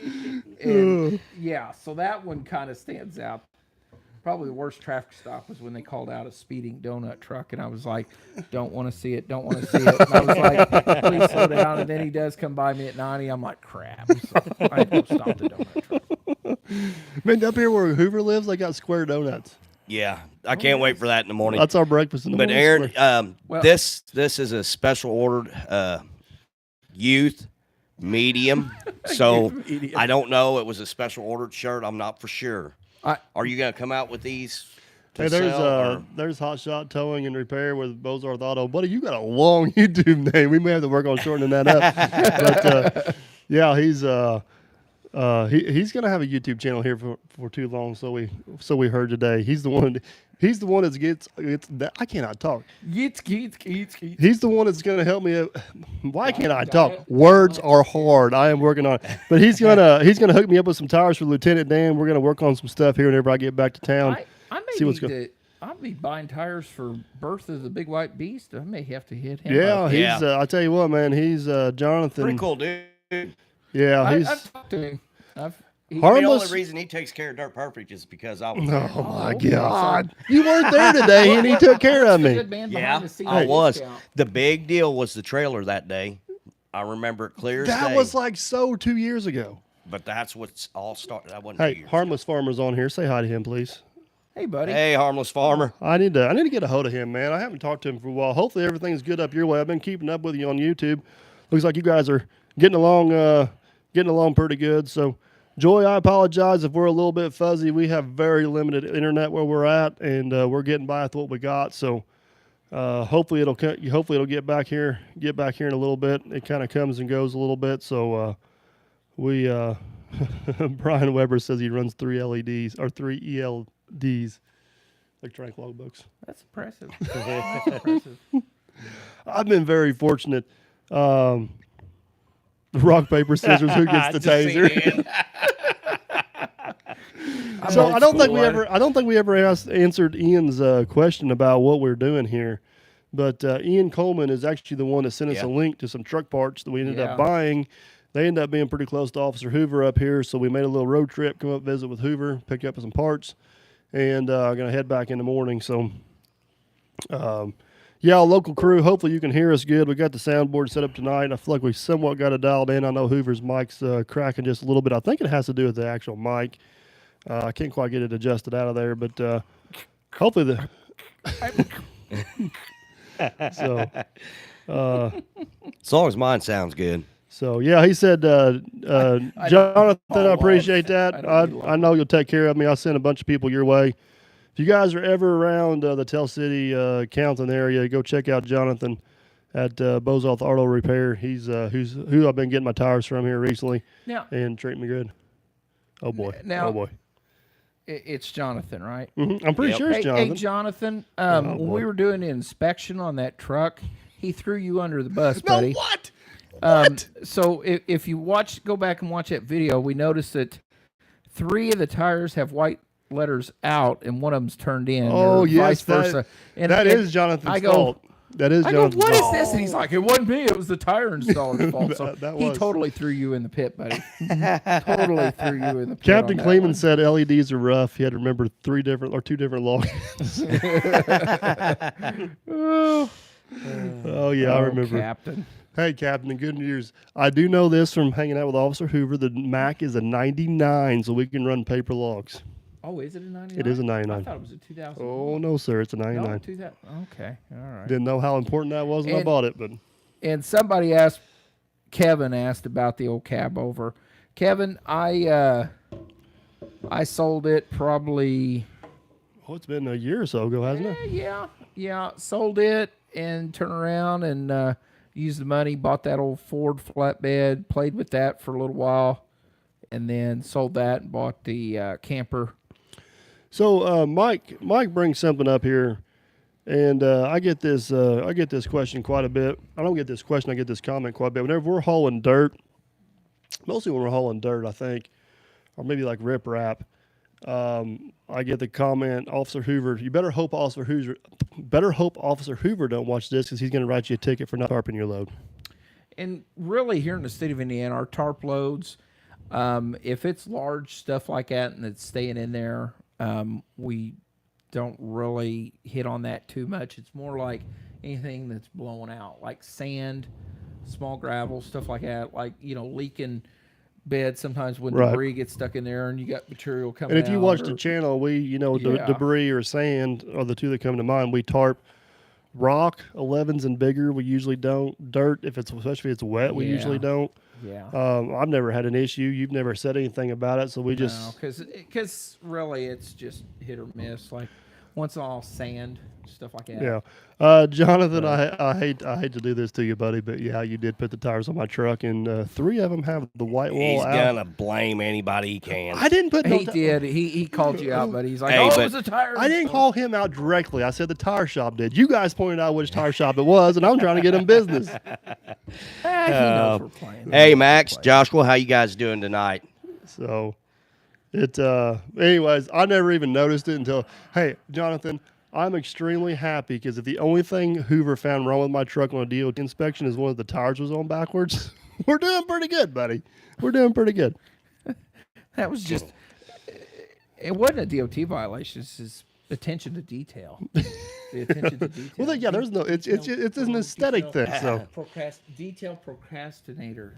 And yeah, so that one kind of stands out. Probably the worst traffic stop was when they called out a speeding donut truck, and I was like, don't want to see it, don't want to see it. And I was like, please slow down. And then he does come by me at 90. I'm like, crap. So I had to go stop the donut truck. Man, up here where Hoover lives, they got square donuts. Yeah, I can't wait for that in the morning. That's our breakfast in the morning. But Aaron, this is a special ordered youth medium. So medium. I don't know. It was a special ordered shirt. I'm not for sure. Are you gonna come out with these? Hey, there's Hot Shot Towing and Repair with Bozarth Auto. Buddy, you got a long YouTube name. We may have to work on shortening that up. But yeah, he's He's gonna have a YouTube channel here for too long. So we heard today. He's the one. He's the one that gets. I cannot talk. He's the one that's gonna help me. Why can't I talk? Words are hard. I am working on it. But he's gonna hook me up with some tires for Lieutenant Dan. We're gonna work on some stuff here whenever I get back to town. I may need to. I'll be buying tires for Birth of the Big White Beast. I may have to hit him. Yeah, up. he's. I tell you what, man. He's Jonathan. Pretty cool, dude. Yeah, I've talked to him. The Harmless. only reason he takes care of Dirt Perfect is because I was Oh there. my God! You weren't there today, and he took care of me. Good man Yeah, behind the scenes I was. discount. The big deal was the trailer that day. I remember it clear as That day. was like 2 years ago. But that's what's all started. That wasn't 2 Hey, years Harmless Farmer's on here. Say hi to him, please. Hey, buddy. ago. Hey, harmless farmer. I need to get a hold of him, man. I haven't talked to him for a while. Hopefully everything's good up your way. I've been keeping up with you on YouTube. Looks like you guys are getting along pretty good. So, Joy, I apologize if we're a little bit fuzzy. We have very limited internet where we're at, and we're getting by with what we got. So, hopefully it'll get back here in a little bit. It kind of comes and goes a little bit. So, Brian Weber says he runs 3 LEDs or 3 ELDs, electronic logbooks. That's impressive. That's impressive. I've been very fortunate. Rock, paper, scissors. Who gets the Just seen taser? it. So old I don't think school. we ever answered Ian's question about what we're doing here. But Ian Coleman is actually the one that sent us Yeah. a link to some truck parts that we ended Yeah. up buying. They ended up being pretty close to Officer Hoover up here, so we made a little road trip, come up visit with Hoover, pick up some parts, and I'm gonna head back in the morning. So, yeah, local crew. Hopefully you can hear us good. We got the soundboard set up tonight. I feel like we somewhat got it dialed in. I know Hoover's mic's cracking just a little bit. I think it has to do with the actual mic. I can't quite get it adjusted out of there, but hopefully the. So, As long as mine sounds good. so yeah, he said, Jonathan, I appreciate that. I know you'll take care of me. I'll send a bunch of people your way. If you guys are ever around the Tell City, Counton area, go check out Jonathan at Bozoth Auto Repair. He's who I've been getting my tires from here recently, Now, and treating me good. Oh boy, Now- oh boy. it's Jonathan, right? I'm pretty Yep. sure it's Hey, Jonathan. Jonathan, when boy. we were doing an inspection on that truck, he threw you under the bus, buddy. what? So if you go back and watch that video, we noticed that 3 of the tires have white letters out and one of them's turned in. Oh or yes, vice versa. And that is Jonathan's I go, fault. That is I go, Jonathan's what is fault. this? And he's like, it wasn't me. It was the tire installer's fault. So That he was. totally threw you in the pit, buddy. Totally threw you in the pit. Captain on that Kleeman one. said LEDs are rough. He had to remember 2 different logins. Oh yeah, I Oh, remember. Captain. Hey, Captain, good news. I do know this from hanging out with Officer Hoover. The Mac is a 99, so we can run paper logs. Oh, is it a 99? It is a I 99. thought it was a 2000. Oh no, sir, it's a 99. No, 2000. Okay, all right. Didn't know how important that was when I And- bought it, but And somebody asked, Kevin asked about the old cab over. Kevin, I sold it probably. it's been a year or so ago, hasn't it? Yeah. Sold it and turned around and used the money, bought that old Ford flatbed, played with that for a little while, and then sold that and bought the camper. So Mike brings something up here, and I get this question quite a bit. I don't get this question, I get this comment quite a bit. Whenever we're hauling dirt, mostly when we're hauling dirt, I think, or maybe like rip wrap, I get the comment, Officer Hoover, you better hope Officer Hoover don't watch this because he's going to write you a ticket for not tarping your load. And really, here in the state of Indiana, our tarp loads, if it's large stuff like that and it's staying in there, we don't really hit on that too much. It's more like anything that's blowing out, like sand, small gravel, stuff like that, like, leaking bed sometimes when Right. debris gets stuck in there and you got material coming And if you out watch or- the channel, we, Yeah. debris or sand are the two that come to mind. We tarp rock, 11s and bigger. We usually don't. Dirt, especially if it's wet, we usually Yeah. don't. Yeah. I've never had an issue. You've never said anything about it, so we just because really it's just hit or miss. Like once in a while sand stuff like that. Yeah. Jonathan, I hate to do this to you, buddy, but yeah, you did put the tires on my truck, and 3 of them have the white wall He's out. gonna blame anybody he can. I didn't put no He did. He called you out, but he's like, Hey, "Oh, but it was a tire." I didn't call him out directly. I said the tire shop did. You guys pointed out which tire shop it was, and I'm trying to get him business. He knows we're playing. Hey, Max, Joshua, how you guys doing tonight? So, anyways, I never even noticed it until, hey, Jonathan, I'm extremely happy because if the only thing Hoover found wrong with my truck on a DOT inspection is one of the tires was on backwards, we're doing pretty good, buddy. We're doing pretty good. That was just. It wasn't a DOT violation. It's just attention to detail. The attention to detail. Well, yeah, there's no. It's an aesthetic thing. So Detail procrastinator.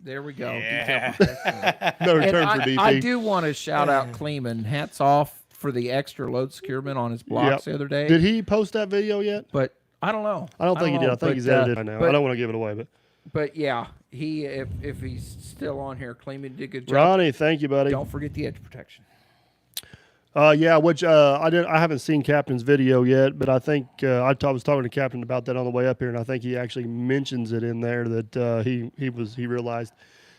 There we go. Yeah. Detail procrastinator. no And term for DP. I do want to shout out Kleeman. Hats off for the extra load securement on his blocks the other day. Did he post that video yet? But I don't know. I don't think he did. I think he's edited it right now. I don't want to give it away, But yeah, he if he's still on here, Kleeman did a good job. Ronnie, thank you, buddy. Don't forget the edge protection. Yeah, which I haven't seen Captain's video yet, but I think I was talking to Captain about that on the way up here, and I think he actually mentions it in there that he realized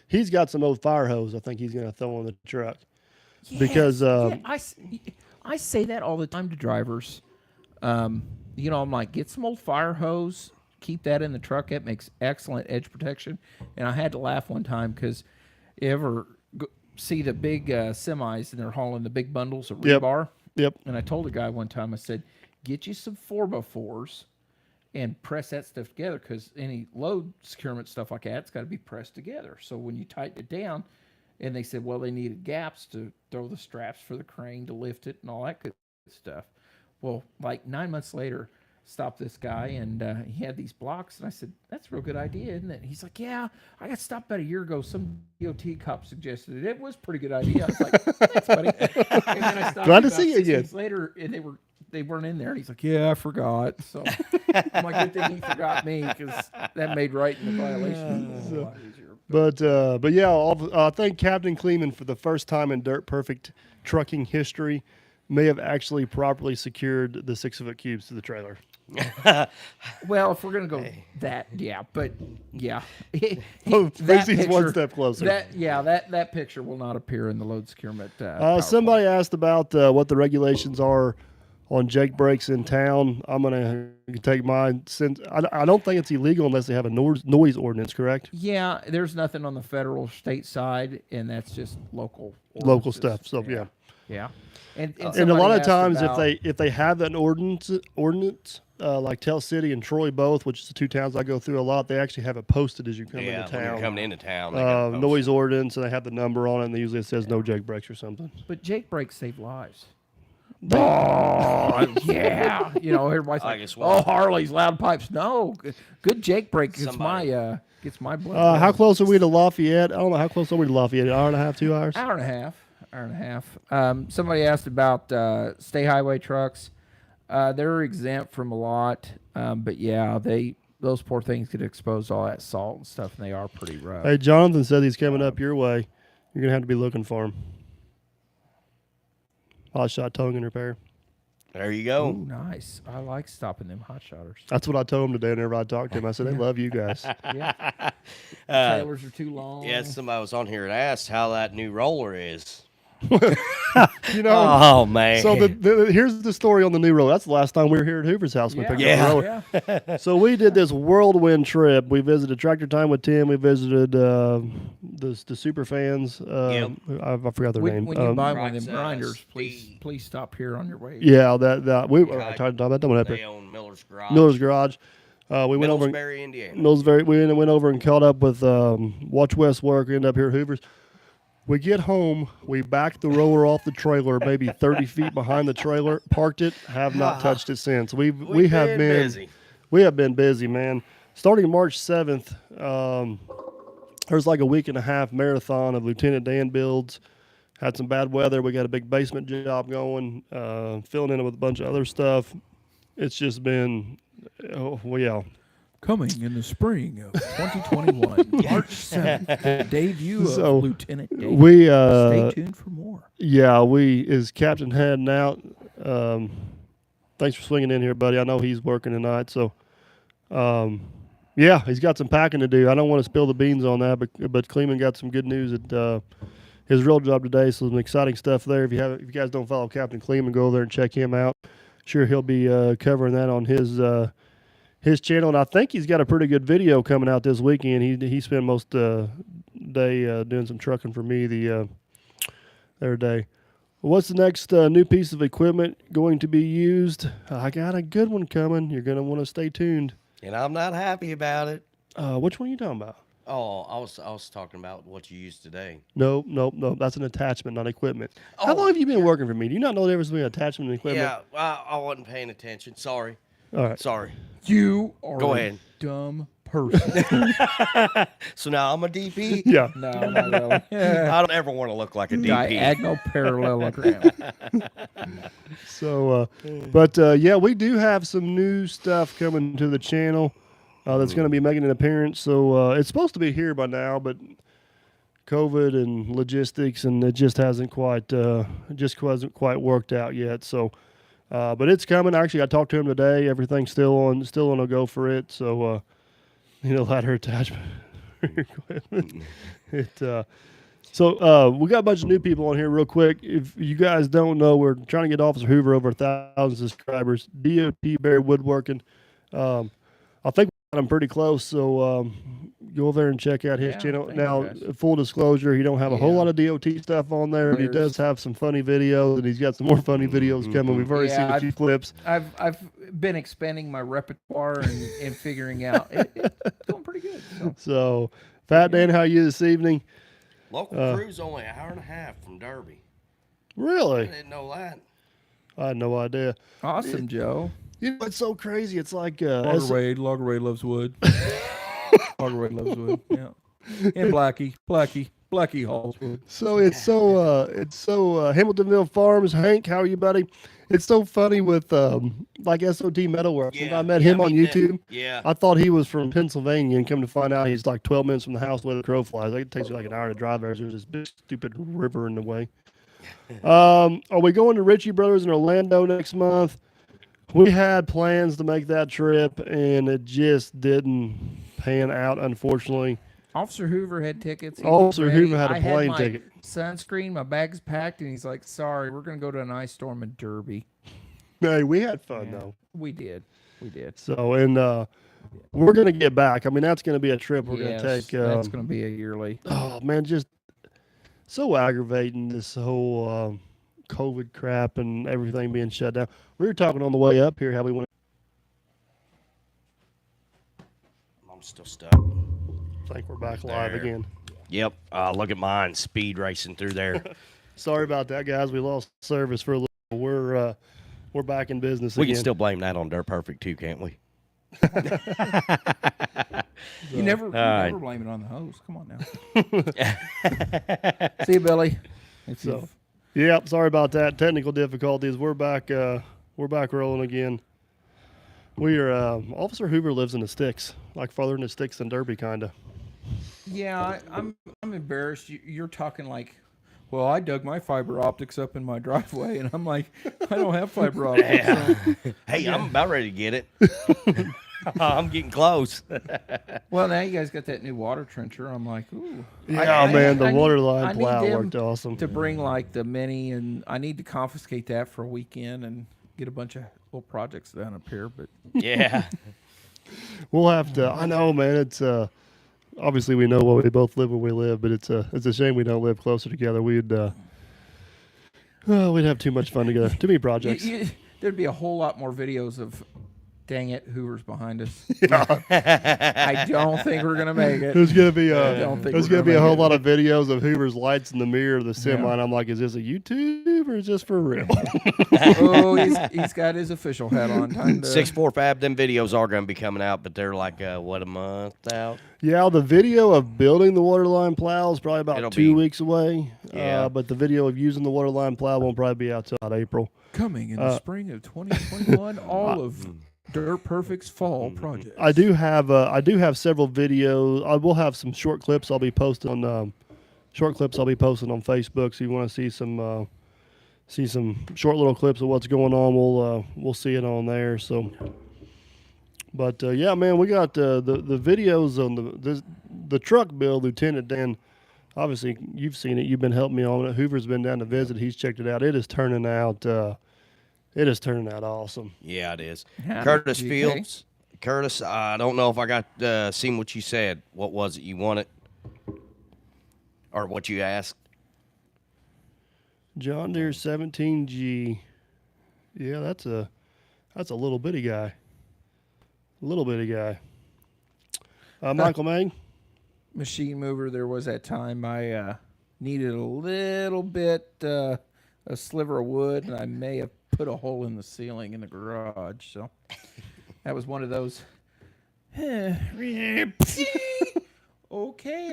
he's got some old fire hose. I think he's going to throw on the truck because I say that all the time to drivers. I'm like, get some old fire hose, keep that in the truck. It makes excellent edge protection. And I had to laugh one time because you ever see the big semis and they're hauling the big bundles of rebar. Yep. And I told a guy one time, I said, get you some 4x4s and press that stuff together because any load securement stuff like that, it's got to be pressed together. So when you tighten it down, and they said, well, they needed gaps to throw the straps for the crane to lift it and all that good stuff. Well, like 9 months later, stopped this guy, and he had these blocks, and I said, that's a real good idea, isn't it? He's like, yeah, I got stopped about a year ago. Some DOT cop suggested it. It was a pretty good idea. I was like, thanks, buddy. And then I stopped Glad to about see you 6 again. weeks later, and they weren't in there, and he's like, yeah, I forgot. So I'm like, good thing he forgot me, because that made writing the violation a lot easier. But yeah, I think Captain Kleeman, for the first time in Dirt Perfect trucking history, may have actually properly secured the 6-foot cubes to the trailer. Well, if we're gonna go that, yeah, but yeah, He's one step closer. That picture will not appear in the load securement. Somebody asked about what the regulations are on Jake brakes in town. I'm gonna take mine. Since I don't think it's illegal unless they have a noise ordinance, correct? Yeah, there's nothing on the federal state side, and that's just local stuff. So yeah. And a lot of somebody times, asked about- if they have an ordinance, like Tell City and Troy both, which is the 2 towns I go through a lot, they actually have it posted as you come into when you're town. coming into town. they got it posted. Noise ordinance, and they have the number on it, and usually it says no Jake brakes or something. but Jake brakes save lives. Oh yeah, everybody's I like, guess oh, Harley's loud pipes. No, good Jake brake gets my blood. How close are we to Lafayette? I don't know. How close are we to Lafayette? An hour and a half, 2 hours? Hour and a half. Somebody asked about state highway trucks. They're exempt from a lot, but yeah, those poor things get exposed to all that salt and stuff, and they are pretty rough. Hey, Jonathan said he's coming up your way. You're going to have to be looking for him. Hot shot towing and repair. There you go. Ooh, nice. I like stopping them hot shotters. That's what I told him today whenever I talked to him. I said, they love you guys. Yeah. Trailers are too long. Yeah, somebody was on here and asked how that new roller is. Oh, man. So here's the story on the new roller. That's the last time we were here at Hoover's house. We picked up the roller. So we did this whirlwind trip. We visited Tractor Time with Tim. We visited the super fans. I forgot their name. When you buy one of them Right, grinders, please stop here on your way. Yeah, that we were talking about that one up They here. own Miller's Garage. Miller's Garage. We went over. Millsbury, Indiana. Millsbury. We went over and caught up with Watch West work. Ended up here at Hoover's. We get home, we backed the roller off the trailer, maybe 30 feet behind the trailer, parked it, have not touched it since. We have been busy. We have been busy, man. Starting March 7th, there's like a week and a half marathon of Lieutenant Dan builds. Had some bad weather. We got a big basement job going, filling in with a bunch of other stuff. It's just been, Coming in the spring of 2021, March 7th, the debut of Lieutenant Dan. Stay tuned for more. Yeah, is Captain heading out. Thanks for swinging in here, buddy. I know he's working tonight, so yeah, he's got some packing to do. I don't want to spill the beans on that, but Kleeman got some good news at his real job today. So some exciting stuff there. If you guys don't follow Captain Kleeman, go over there and check him out. Sure, he'll be covering that on his channel, and I think he's got a pretty good video coming out this weekend. He spent most day doing some trucking for me the other day. What's the next new piece of equipment going to be used? I got a good one coming. You're going to want to stay tuned. And I'm not happy about it. Which one are you talking about? Oh, I was talking about what you used today. Nope. That's an attachment, not equipment. How long have you been working for me? Do you not know the difference between attachment and equipment? Yeah, I wasn't paying attention. Sorry. All right. Sorry. You are Go a ahead. dumb person. So now I'm a DP? Yeah. No, not really. I don't ever want to look like a DP. Diagonal parallelogram. So, but yeah, we do have some new stuff coming to the channel that's going to be making an appearance. So it's supposed to be here by now, but COVID and logistics, and it just hasn't quite worked out yet. So, but it's coming. Actually, I talked to him today. Everything's still on a go for it. So, ladder attachment. So we got a bunch of new people on here real quick. If you guys don't know, we're trying to get Officer Hoover over 1,000 subscribers. DOT Bear Woodworking. I think we got him pretty close. So go over there and check out his channel. Now, full disclosure, he don't have a whole lot of DOT stuff on there, but he does have some funny videos, and he's got some more funny videos coming. We've already seen a few clips. I've been expanding my repertoire and figuring out. It's going pretty good. So, Fat Dan, how are you this evening? Local crew's only an hour and a half from Derby. Really? I didn't know that. I had no idea. Awesome, Joe. You know, it's so crazy. It's like Loggerade loves wood. Loggerade loves wood. Yeah. And Blackie hauls wood. So it's so Hamiltonville Farms. Hank, how are you, buddy? It's so funny with like SOT Metalworks. Yeah, When I met him on YouTube, Yeah. I thought he was from Pennsylvania, and come to find out he's like 12 minutes from the house where the crow flies. Like, it takes you like an hour to drive there. There's this big stupid river in the way. Are we going to Ritchie Brothers in Orlando next month? We had plans to make that trip, and it just didn't pan out, unfortunately. Officer Hoover had tickets. Officer Hoover had a I plane my ticket. Sunscreen, my bag's packed, and he's like, "Sorry, we're gonna go to an ice storm in Derby." Hey, we had fun though. We did. So, and we're gonna get back. I mean, that's gonna be a trip we're gonna take. That's gonna be a yearly. Oh man, just so aggravating, this whole COVID crap and everything being shut down. We were talking on the way up here how we went. I'm still stuck. I think we're back live There. again. Yep. Look at mine, speed racing through there. Sorry about that, guys. We lost service for a little. We're back in business We again. can still blame that on Dirt Perfect too, can't we? You never blame it on the host. Come on now. See you, Billy. So, yeah, sorry about that. Technical difficulties. We're back. We're back rolling again. We are. Officer Hoover lives in the sticks, like farther in the sticks than Derby, kind of. Yeah, I'm embarrassed. You're talking like, well, I dug my fiber optics up in my driveway, and I'm like, I don't have fiber optics. Yeah. So. Hey, I'm about ready to get it. I'm getting close. Well, now you guys got that new water trencher. I'm like, ooh. Yeah, man, the water line I need plow them worked awesome. to bring like the mini, and I need to confiscate that for a weekend and get a bunch of little projects done up here. But Yeah. We'll have to. I know, man. It's obviously we know where we both live where we live, but it's a shame we don't live closer together. We'd have too much fun together. Too many projects. There'd be a whole lot more videos of, dang it, Hoover's behind us. I don't think we're gonna make it. There's gonna be don't think there's we're gonna be a gonna whole make lot of videos of Hoover's lights in the mirror of the semi, Yeah. and I'm like, is this a YouTube or is this for real? Oh, he's got his official hat on. Time to, 6-4 Fab, them videos are going to be coming out, but they're like, a month out? Yeah, the video of building the waterline plow is probably about It'll 2 be- weeks away. Yeah. But the video of using the waterline plow won't probably be out till about April. coming in the spring of 2021. All of Dirt Perfect's fall projects. I do have several videos. I will have some short clips I'll be posting on Facebook. So you want to see some see some short little clips of what's going on, we'll see it on there. So, but yeah, man, we got the videos on the truck build, Lieutenant Dan. Obviously, you've seen it. You've been helping me on it. Hoover's been down to visit. He's checked it out. It is turning out. It is turning out awesome. Yeah, it is. Howdy, Curtis GK. Fields. Curtis, I don't know if I got seen what you said. What was it you wanted? Or what you asked? John Deere 17G. Yeah, that's a little bitty guy. Little bitty guy. Michael Mang. Machine mover. There was that time I needed a little bit, a sliver of wood, and I may have put a hole in the ceiling in the garage. So that was one of those. Okay,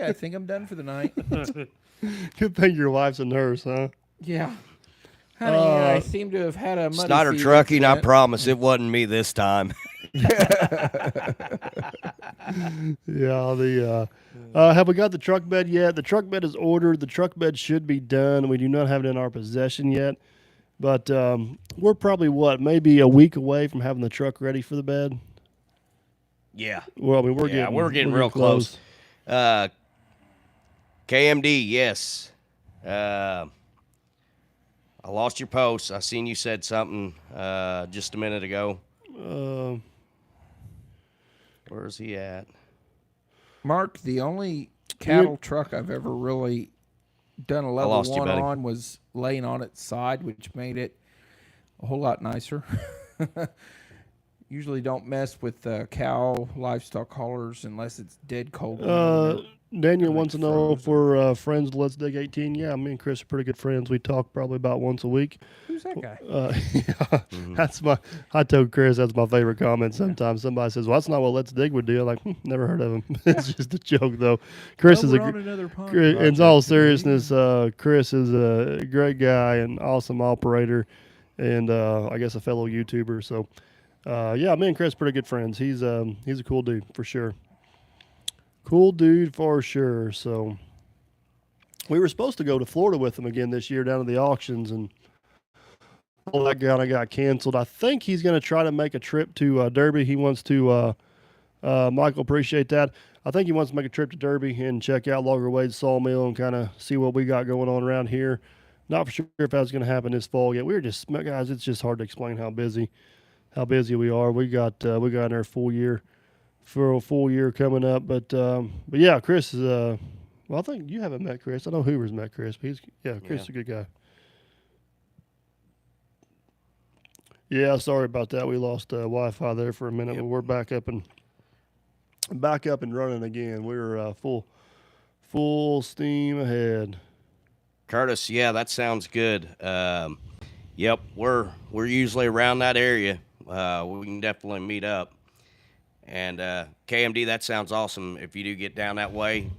I think I'm done for the night. Good thing your wife's a nurse, huh? Yeah. Honey, I seem to have had a muddy Snyder feet Trucking, I accident. promise it wasn't me this time. Yeah, have we got the truck bed yet? The truck bed is ordered. The truck bed should be done. We do not have it in our possession yet. But we're probably, maybe a week away from having the truck ready for the bed. Yeah. Well, I mean, we're getting real close. KMD, yes. I lost your post. I seen you said something just a minute ago. Where's he at? Mark, the only cattle truck I've ever really done a level lost you, one buddy. on was laying on its side, which made it a whole lot nicer. Usually don't mess with cow livestock haulers unless it's dead cold. Daniel wants to know if frozen. we're friends with Let's Dig 18. Yeah, me and Chris are pretty good friends. We talk probably about once a week. Who's that guy? Yeah, I told Chris that's my favorite comment. Sometimes somebody says, well, that's not what Let's Dig would do. I'm like, never heard of him. It's just a joke, though. Chris is We're on another in all seriousness, Chris is a great guy and awesome operator and I guess a fellow YouTuber. So, yeah, me and Chris are pretty good friends. He's a cool dude for sure. Cool dude for sure. So we were supposed to go to Florida with him again this year down to the auctions, and all that kind of got canceled. I think he's going to try to make a trip to Derby. He wants to, Michael, appreciate that. I think he wants to make a trip to Derby and check out Logger Wade's sawmill and kind of see what we got going on around here. Not for sure if that's going to happen this fall yet. Guys, it's just hard to explain how busy we are. We got in our for a full year coming up, but yeah, Chris is well, I think you haven't met Chris. I know Hoover's met Chris, but Chris is a good guy. Yeah, sorry about that. We lost Wi-Fi there for a minute, but we're back up and running again. We're full steam ahead. Curtis, yeah, that sounds good. Yep, we're usually around that area. We can definitely meet up. And KMD, that sounds awesome. If you do get down that way,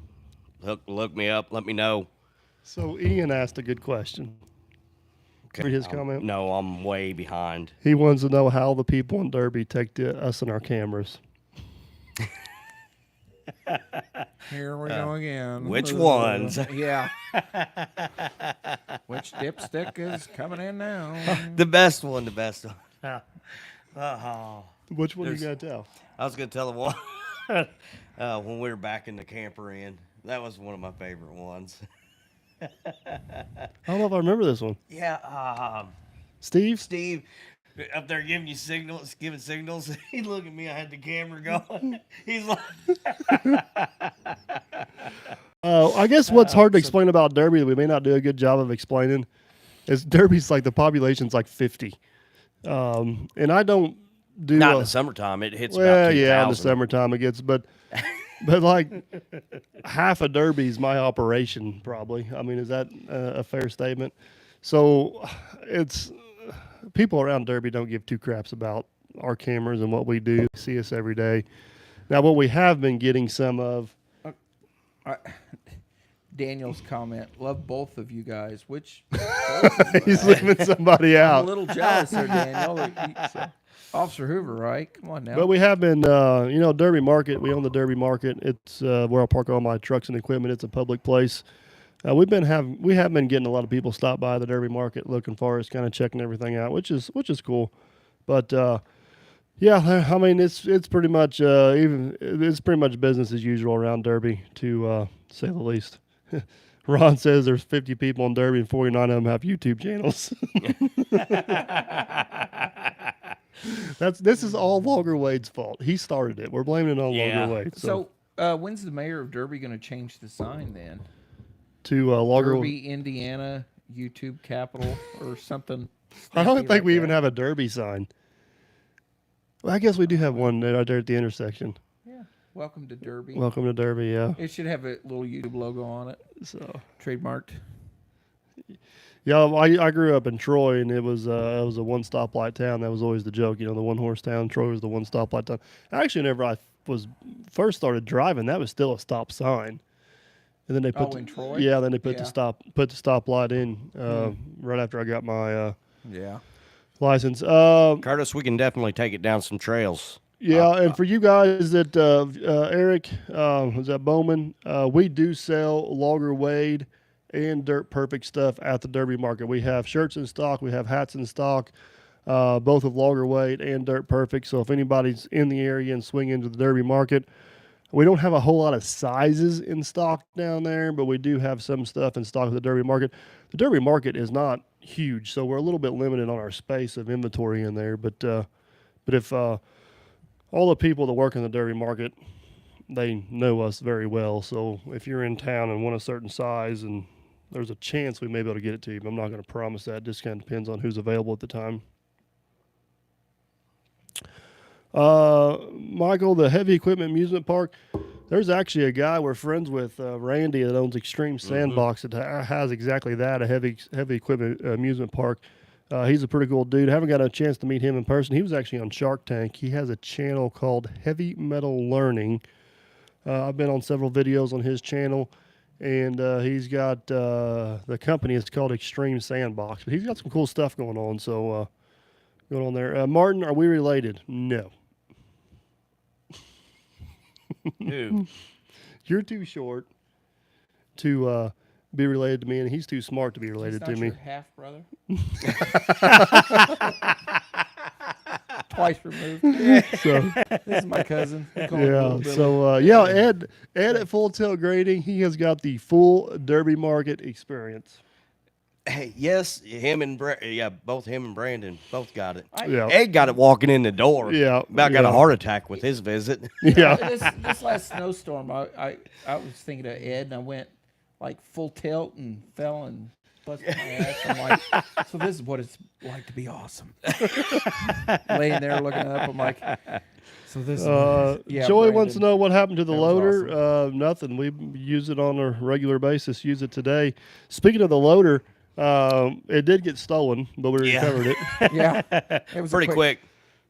look me up. Let me know. So Ian asked a good question. Okay. Read his comment. No, I'm way behind. He wants to know how the people in Derby take to us and our cameras. Here we go again. Which ones? Yeah. Which dipstick is coming in now? The best one. Which one you got to tell? I was going to tell the one when we were back in the camper inn. That was one of my favorite ones. I don't know if I remember this one. Yeah. Steve up there giving signals. He looked at me. I had the camera going. He's like, I guess what's hard to explain about Derby that we may not do a good job of explaining is Derby's like the population's like 50. And I don't do not in the summertime. It hits well, about 2,000. yeah, in the summertime it gets, but like half of Derby's my operation probably. I mean, is that a fair statement? So it's people around Derby don't give two craps about our cameras and what we do. They see us every day. Now, what we have been getting some of. Daniel's comment, love both of you guys, which He's leaving somebody I'm a out. little jealous there, Daniel. Officer Hoover, right? Come on now. But we have been, Derby Market. We own the Derby Market. It's where I park all my trucks and equipment. It's a public place. We have been getting a lot of people stop by the Derby Market looking for us, kind of checking everything out, which is cool. But yeah, I mean it's pretty much it's pretty much business as usual around Derby, to say the least. Ron says there's 50 people in Derby and 49 of them have YouTube channels. This is all Longer Wade's fault. He started it. We're blaming it on Yeah. Longer Wade. So, when's the mayor of Derby going to change the sign then? To Longer Derby, Indiana, YouTube capital, or something. I don't think like we even that. have a Derby sign. Well, I guess we do have one right there at the intersection. Yeah. Welcome to Derby. Welcome to Derby, yeah. It should have a little YouTube logo on it, So trademarked. yeah, I grew up in Troy, and it was a one stoplight town. That was always the joke, the one horse town. Troy was the one stoplight town. Actually, whenever I was first started driving, that was still a stop sign. And then they put in Troy? yeah, then they put Yeah. the stoplight in right after I got my Yeah. license. Curtis, we can definitely take it down some trails. Yeah, and for you guys that Eric, was that Bowman? We do sell Logger Wade and Dirt Perfect stuff at the Derby Market. We have shirts in stock, we have hats in stock, both of Logger Wade and Dirt Perfect. So if anybody's in the area and swing into the Derby Market, we don't have a whole lot of sizes in stock down there, but we do have some stuff in stock at the Derby Market. The Derby Market is not huge, so we're a little bit limited on our space of inventory in there. But if all the people that work in the Derby Market, they know us very well. So if you're in town and want a certain size, and there's a chance we may be able to get it to you, but I'm not going to promise that. It just kind of depends on who's available at the time. Michael, the Heavy Equipment Amusement Park. There's actually a guy we're friends with, Randy, that owns Extreme Sandbox that has exactly that, a heavy equipment amusement park. He's a pretty cool dude. I haven't got a chance to meet him in person. He was actually on Shark Tank. He has a channel called Heavy Metal Learning. I've been on several videos on his channel, and he's got the company is called Extreme Sandbox. But he's got some cool stuff going on. So going on there. Martin, are we related? No. Who? You're too short to be related to me, and he's too smart to be He's related not to me. your half brother. Twice removed. So This is my cousin. We call him Little yeah, Billy. so Ed at Full Tilt Grading, he has got the full Derby Market experience. Hey, yes, both him and Brandon both got it. Yeah, Ed got it walking in the door. Yeah, About got a yeah. heart attack with his visit. yeah. This last snowstorm, I was thinking of Ed, and I went like full tilt and fell and busted my ass. I'm like, so this is what it's like to be awesome. Laying there looking up, I'm like, so this is what it is. Yeah, Joey wants to Brandon. know what happened to the That was loader. Nothing. We use it on a regular basis. Use it today. Speaking of the loader, it did get stolen, but we Yeah. recovered it. Yeah, it was a Pretty quick.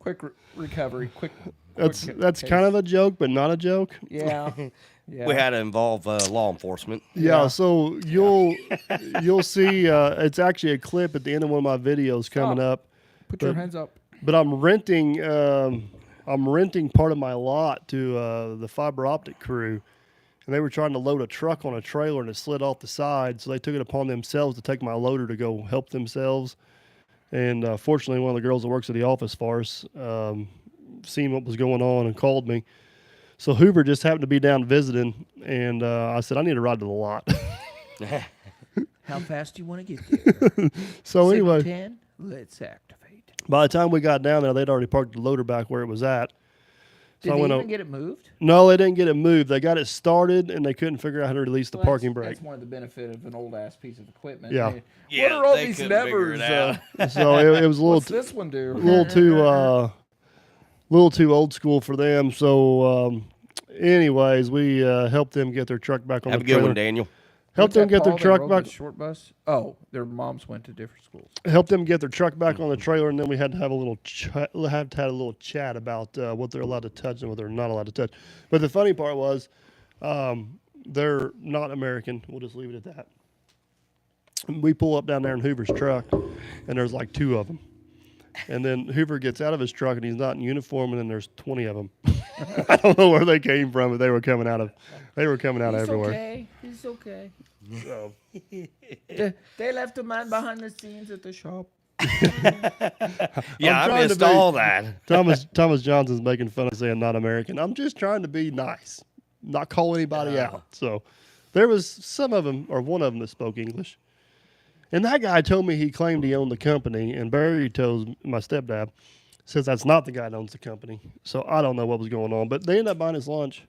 quick recovery, quick. That's case. kind of a joke, but not a joke. Yeah. Yeah. We had to involve law enforcement. Yeah, so you'll see. It's actually a clip at the end of one of my videos coming Stop. up. Put your hands up. But I'm renting part of my lot to the fiber optic crew, and they were trying to load a truck on a trailer, and it slid off the side. So they took it upon themselves to take my loader to go help themselves. And fortunately, one of the girls that works at the office for us seen what was going on and called me. So Hoover just happened to be down visiting, and I said, I need to ride to the lot. How fast do you want to get there? So Signal anyway, 10, let's activate. by the time we got down there, they'd already parked the loader back where it was at. Did I they went even o- get it moved? No, they didn't get it moved. They got it started, and they couldn't figure out how to release the Well, parking brake. That's one of the benefit of an old ass piece of equipment. Yeah. What Yeah, are all they these couldn't figure levers? it out. So it was a What's little, this one do? little too old school for them. So, anyways, we helped them get their truck back on Have the a good trailer. one, Daniel. Helped them What's get that, their Paul? They truck rode back. the short bus. Oh, their moms went to different schools. Helped them get their truck back on the trailer, and then we had to have a little have a little chat about what they're allowed to touch and what they're not allowed to touch. But the funny part was, they're not American. We'll just leave it at that. We pull up down there in Hoover's truck, and there's like two of them, And then Hoover gets out of his truck and he's not in uniform, and then there's 20 of them. I don't know where they came from, but they were coming out everywhere. Okay. He's okay. So, They left a man behind the scenes at the shop. Yeah, I'm I trying to missed be- all that. Thomas Johnson's making fun of saying not American. I'm just trying to be nice, not call anybody out. So there was some of them, or one of them, that spoke English. And that guy told me he claimed he owned the company, and Barry tells my stepdad, says that's not the guy that owns the company. So I don't know what was going on, but they ended up buying his lunch.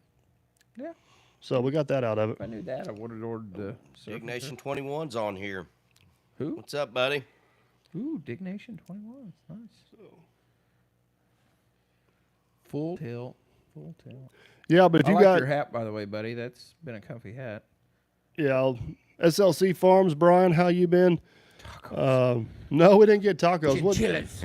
Yeah. So we got that out of it. If I knew that, I would have ordered the Dig Nation 21's on here. Who? What's up, buddy? Ooh, Dig Nation 21. Nice. Full tilt. Full tilt. Yeah, but if I you like got your hat, by the way, buddy. That's been a comfy hat. SLC Farms, Brian, how you been? No, we didn't get tacos. What? Chilies.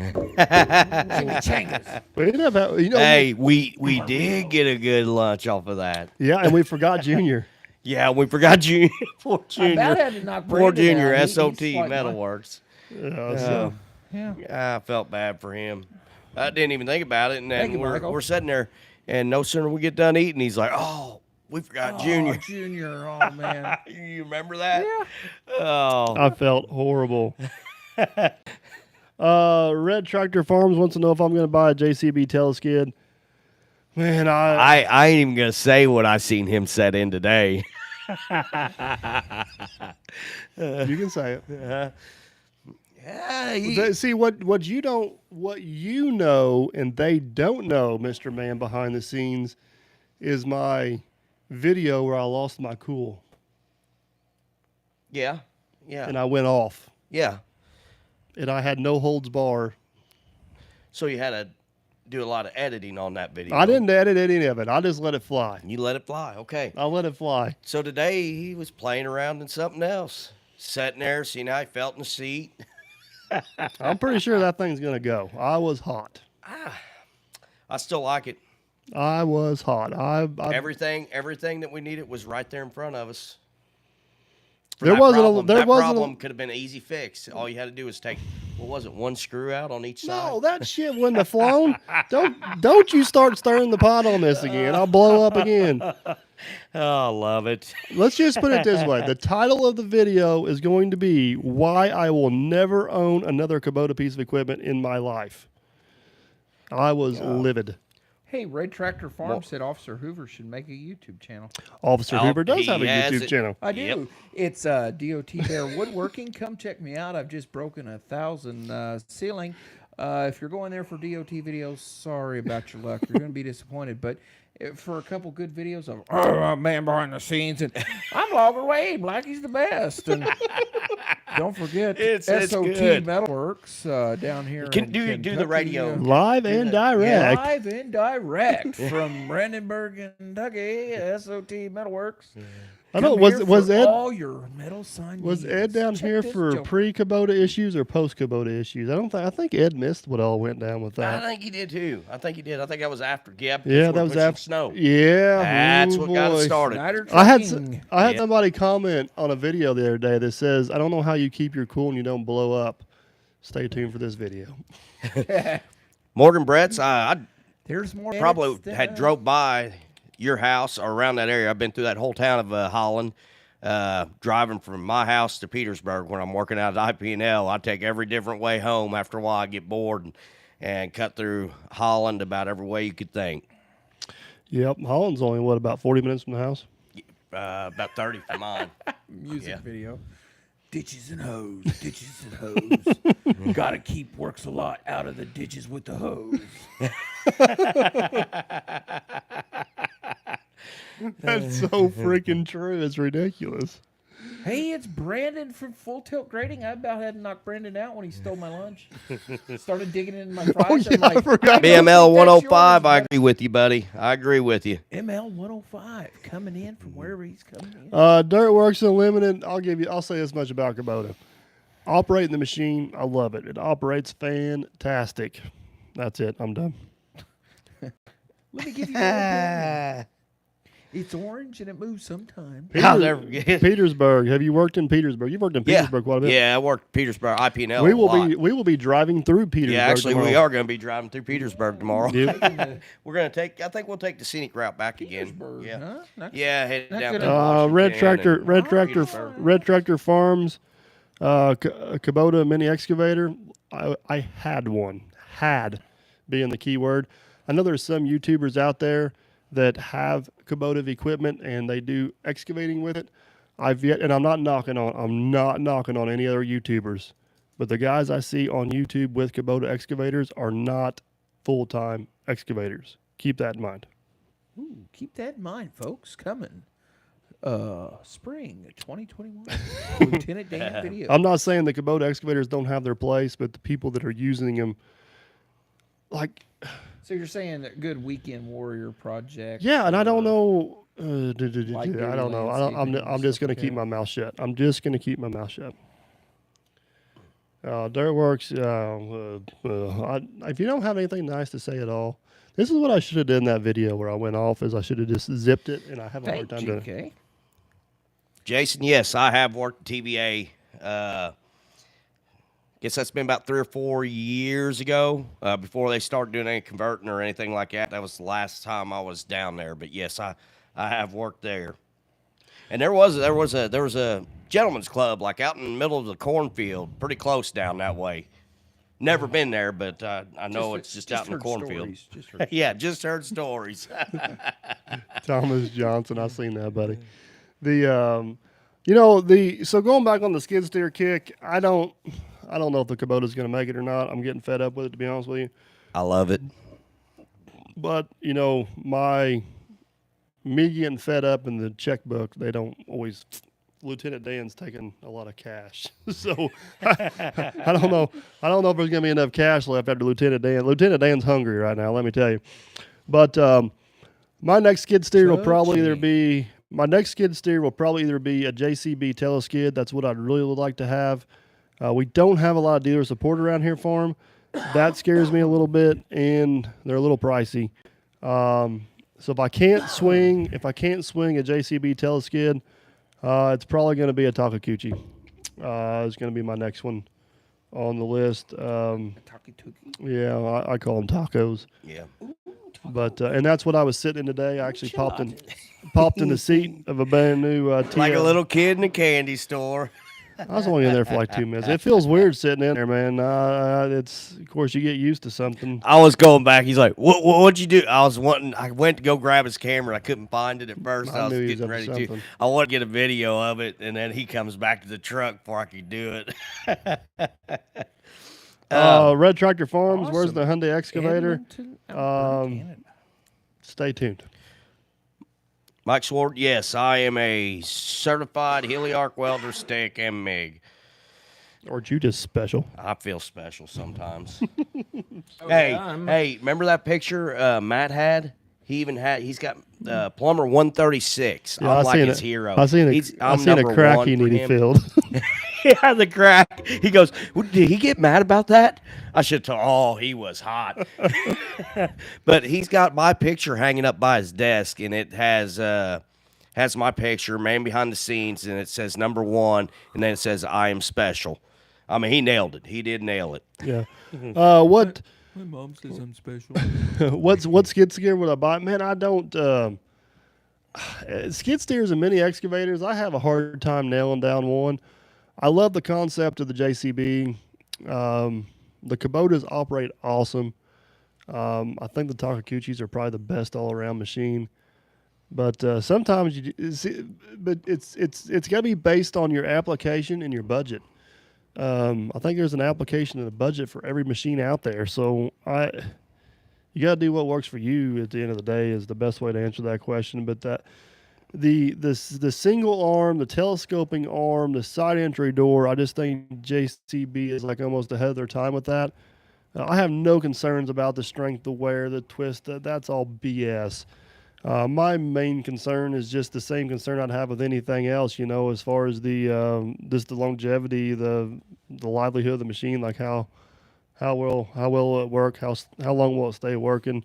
We didn't have, Hey, we did get a good lunch off of that. Yeah, and we forgot Junior. Yeah, we forgot Junior. Poor I about Junior. had to knock Poor Brandon Junior, out. He's SOT like Metalworks. Yeah, so Yeah. I felt bad for him. I didn't even think about it, and Thank then you, Michael. we're sitting there, and no sooner we get done eating, he's like, "Oh, we forgot Junior." Oh, Junior. Oh, man. You remember that? Yeah. Oh, I felt horrible. Red Tractor Farms wants to know if I'm going to buy a JCB teleskid. Man, I ain't even gonna say what I seen him set in today. you can say it. Yeah, See what you know and they don't know, Mr. Man behind the scenes, is my video where I lost my cool yeah, and I went off yeah. and I had no holds bar. So you had to do a lot of editing on that video. I didn't edit any of it. I just let it fly. You let it fly. Okay. I let it fly. So today he was playing around in something else, sitting there, seeing how he felt in the seat. I'm pretty sure that thing's going to go. I was hot. I still like it. I was hot. Everything that we needed was right there in front of us. There wasn't That problem could have been an easy fix. All you had to do was take, what was it, one screw out on each side? No, that shit wouldn't have flown. Don't you start stirring the pot on this again. I'll blow up again. Oh, I love it. Let's just put it this way. The title of the video is going to be Why I Will Never Own Another Kubota Piece of Equipment in My Life. I was livid. Hey, Red Tractor Farm said Officer Hoover should make a YouTube channel. Officer Hoover does have a has YouTube it. channel. I do. Yep. It's DOT Bear Woodworking. Come check me out. I've just broken 1,000 ceiling. If you're going there for DOT videos, sorry about your luck. You're going to be disappointed. But for a couple good videos of man behind the scenes, and I'm Logger Wade, Blackie's the best. And don't forget It's SOT good. Metalworks down here. Can in do the radio. Live and direct. Live and direct from Brandenburg, Kentucky. SOT Metalworks. I know. Come Was here was for Ed all your metal sign was needs. Ed down Check here this for joke. pre-Kubota issues or post-Kubota issues? I think Ed missed what all went down with I that. think he did too. I think he did. I think that was after. Yeah, Yeah, that was after snow. Yeah, That's oh what got it boy. started. Snyder I had Trucking. I had somebody comment on a video the other day that says, "I don't know how you keep your cool and you don't blow up." Stay tuned for this video. Morgan Brett's. I There's more. probably edits than had drove by your house or around that area. I've been through that whole town of Holland, driving from my house to Petersburg when I'm working out at IPNL. I take every different way home. After a while, I get bored and cut through Holland about every way you could think. Yep, Holland's only about 40 minutes from the house. About 30 for mine. music Yeah. video. Ditches and hose, ditches and hose. Gotta keep Works a Lot out of the ditches with the hose. That's so freaking true. It's ridiculous. Hey, it's Brandon from Full Tilt Grading. I about had to knock Brandon out when he stole my lunch. Started digging in my fries. yeah, I'm like, I forgot. BML 105, I yours, agree with you, buddy. I agree with you. ML 105 coming in from wherever he's coming in. Dirtworks Unlimited. I'll say as much about Kubota. Operating the machine, I love it. It operates fantastic. That's it. I'm done. Let me give you your opinion. It's orange and it moves sometimes. I'll never forget. Petersburg. Have you worked in Petersburg? You've worked in Yeah, Petersburg quite a bit. yeah. I worked Petersburg, IPNL. We a will lot. we will be driving through Petersburg. Yeah, actually, we tomorrow. are going to be driving through Petersburg tomorrow. Yep. We're going to take. I think we'll take the scenic route back again. Petersburg, Yeah, huh? Not- yeah. Head not down good to at- Washington Red Tractor, and Petersburg. Red Tractor Farms, Kubota mini excavator. I had one. Had being the key word. I know there's some YouTubers out there that have Kubota equipment and they do excavating with it. And I'm not knocking on any other YouTubers, but the guys I see on YouTube with Kubota excavators are not full-time excavators. Keep that in mind. Ooh, keep that in mind, folks. Coming. Spring 2021. Lieutenant Dan video. I'm not saying the Kubota excavators don't have their place, but the people that are using them, like, So you're saying a good weekend warrior project? yeah, and I don't know. I Light duty don't know. I'm landscaping, just stuff going to like keep that. my mouth shut. I'm just going to keep my mouth shut. Dirtworks. If you don't have anything nice to say at all, this is what I should have done in that video where I went off. Is I should have just zipped it, and I have a hard Thank time you, doing it. okay? Jason, yes, I have worked at TVA. Guess that's been about 3 or 4 years ago. Before they started doing any converting or anything like that. That was the last time I was down there. But yes, I have worked there. And there was a gentleman's club like out in the middle of the cornfield, pretty close down that way. Never been there, but I know it's just out in the heard cornfield. stories, just heard Yeah, just heard stories. Thomas Johnson, I seen that, buddy. So going back on the skid steer kick, I don't know if the Kubota's going to make it or not. I'm getting fed up with it, to be honest with you. I love it. But me getting fed up in the checkbook, they don't always. Lieutenant Dan's taking a lot of cash, so I don't know. I don't know if there's going to be enough cash left after Lieutenant Dan. Lieutenant Dan's hungry right now, let me tell you. But my next skid steer will probably either be a JCB teleskid. That's what I'd really would like to have. We don't have a lot of dealer support around here for them. That scares me a little bit, and they're a little pricey. So if I can't swing a JCB teleskid, it's probably going to be a Takakuchi. It's going to be my next one on the list. Taki-tuki. Yeah, I call them tacos. Yeah. But and that's what I was sitting in today. I actually popped in the seat of a brand new TL. Like a little kid in a candy store. I was only in there for like 2 minutes. It feels weird sitting in there, man. It's of course you get used to something. I was going back. He's like, "What'd you do?" I went to go grab his camera. I couldn't find it at first. I was knew he was getting up to ready to. something. I wanted to get a video of it, and then he comes back to the truck before I could do it. Red Tractor Farms. Where's the awesome. Hyundai excavator? Edmonton, Alberta, Canada. Stay tuned. Mike Swart, yes, I am a certified Heliarc welder, stick, and MIG. Or you just special. I feel special sometimes. Oh, hey, yeah, I'm- hey, remember that picture Matt had? He's got plumber 136. Yeah, I'm like his hero. I seen I'm a number crack one he for needed him. filled. Yeah, the crack. He goes, did he get mad about that? I should tell. Oh, he was hot. But he's got my picture hanging up by his desk, and it has my picture, man behind the scenes, and it says number 1, and then it says I am special. I mean, he nailed it. He did nail it. Yeah. What My mom says I'm special. what skid steer would I buy? Man, I don't. Skid steers and mini excavators, I have a hard time nailing down one. I love the concept of the JCB. The Kubotas operate awesome. I think the Takakuchis are probably the best all around machine. But sometimes it's got to be based on your application and your budget. I think there's an application and a budget for every machine out there. So you got to do what works for you at the end of the day is the best way to answer that question. But the single arm, the telescoping arm, the side entry door, I just think JCB is like almost ahead of their time with that. I have no concerns about the strength, the wear, the twist. That's all BS. My main concern is just the same concern I'd have with anything else, as far as the longevity, the livelihood of the machine, like how well it work, how long will it stay working.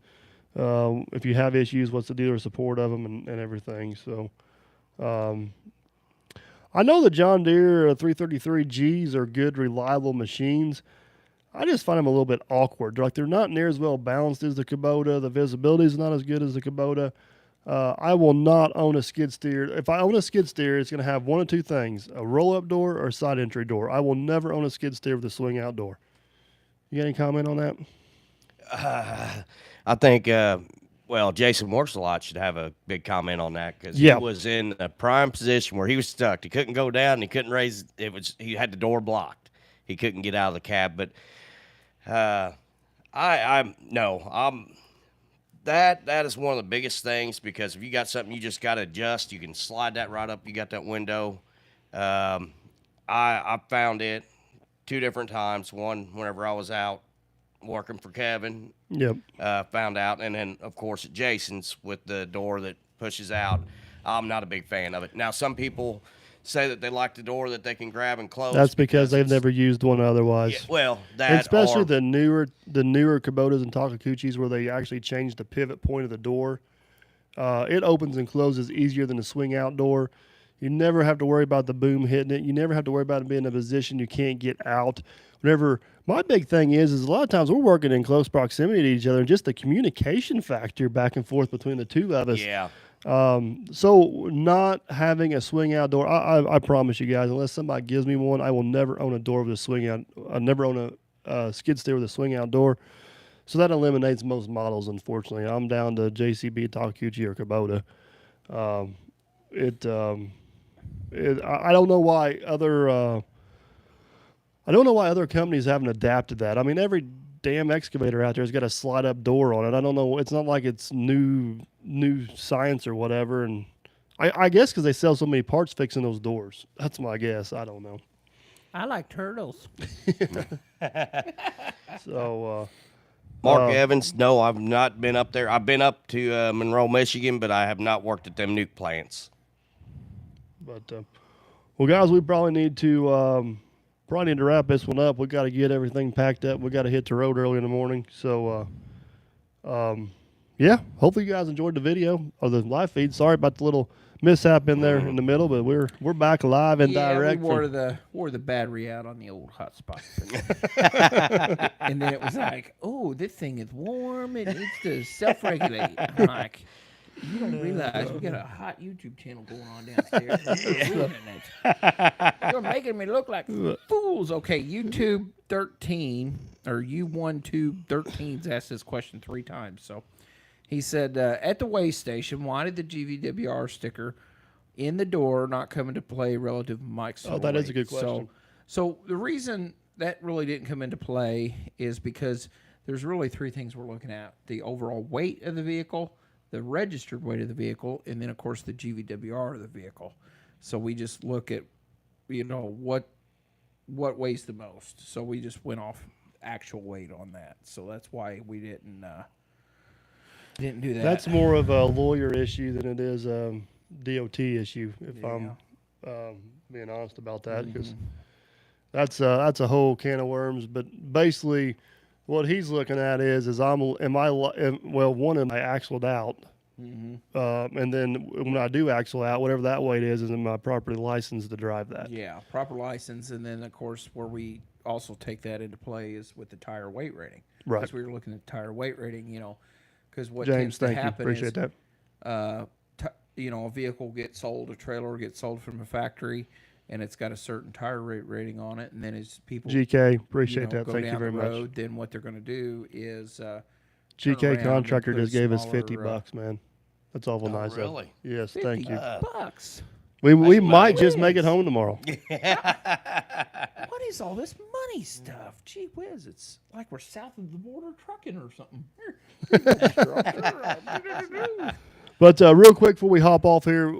If you have issues, what's the dealer support of them and everything. So I know the John Deere 333Gs are good, reliable machines. I just find them a little bit awkward. They're not near as well balanced as the Kubota. The visibility is not as good as the Kubota. I will not own a skid steer. If I own a skid steer, it's going to have one of two things: a roll-up door or a side entry door. I will never own a skid steer with a swing-out door. You got any comment on that? I think, well, Jason works a lot should have a big comment on that because Yeah. he was in a prime position where he was stuck. He couldn't go down. He couldn't raise. He had the door blocked. He couldn't get out of the cab. But that is one of the biggest things because if you got something you just got to adjust, you can slide that right up. You got that window. I found it 2 different times. One whenever I was out working for Kevin. Yep. Found out, and then of course at Jason's with the door that pushes out. I'm not a big fan of it. Now some people say that they like the door that they can grab and close. That's because they've never used one otherwise. Yeah, well, And especially the newer Kubotas and Takakuchis where they actually change the pivot point of the door. It opens and closes easier than a swing out door. You never have to worry about the boom hitting it. You never have to worry about it being in a position you can't get out. Whenever my big thing is a lot of times we're working in close proximity to each other, and just the communication factor back and forth between the two of us. Yeah. So not having a swing out door, I promise you guys, unless somebody gives me one, I will never own a door with a swing out. I never own a skid steer with a swing out door. So that eliminates most models, unfortunately. I'm down to JCB, Takakuchi, or Kubota. I don't know why other companies haven't adapted that. I mean, every damn excavator out there has got a slide up door on it. I don't know. It's not like it's new science or whatever. And I guess because they sell so many parts fixing those doors. That's my guess. I don't know. I like turtles. So, Mark Evans, no, I've not been up there. I've been up to Monroe, Michigan, but I have not worked at them nuke plants. but well, guys, we probably need to wrap this one up. We got to get everything packed up. We got to hit the road early in the morning. So, yeah, hopefully you guys enjoyed the video or the live feed. Sorry about the little mishap in there in the middle, but we're back live and direct. We wore the battery out on the old hotspot, and then it was like, oh, this thing is warm. It needs to self-regulate. I'm like, you don't realize we got a hot YouTube channel going on downstairs. You're making me look like fools. Okay, YouTube 13 or U1213's asked this question 3 times. So he said, at the weigh station, why did the GVWR sticker in the door not come into play relative to Mike's? Oh, that is a good question. So the reason that really didn't come into play is because there's really 3 things we're looking at: the overall weight of the vehicle, the registered weight of the vehicle, and then of course the GVWR of the vehicle. So we just look at, what weighs the most. So we just went off actual weight on that. So that's why we didn't do that. That's more of a lawyer issue than it is a DOT issue, if I'm being honest about that, because that's a whole can of worms. But basically, what he's looking at is I axled out, and then when I do axle out, whatever that weight is in my property license to drive that. Yeah, proper license, and then of course where we also take that into play is with the tire weight rating. Right. Because we were looking at tire weight rating, because what James, tends to thank you. happen Appreciate is, that. a vehicle gets sold, a trailer gets sold from a factory, and it's got a certain tire weight rating on it, and then as people GK, appreciate that. go Thank you down very the much. road, then what they're going to do is GK around contractor and put a just gave us smaller, $50, man. That's awful nice. of him. Really? Yes, thank you. $50. We might just make it home tomorrow. What is all this money stuff? Gee whiz, it's like we're south of the border trucking or something. But real quick before we hop off here,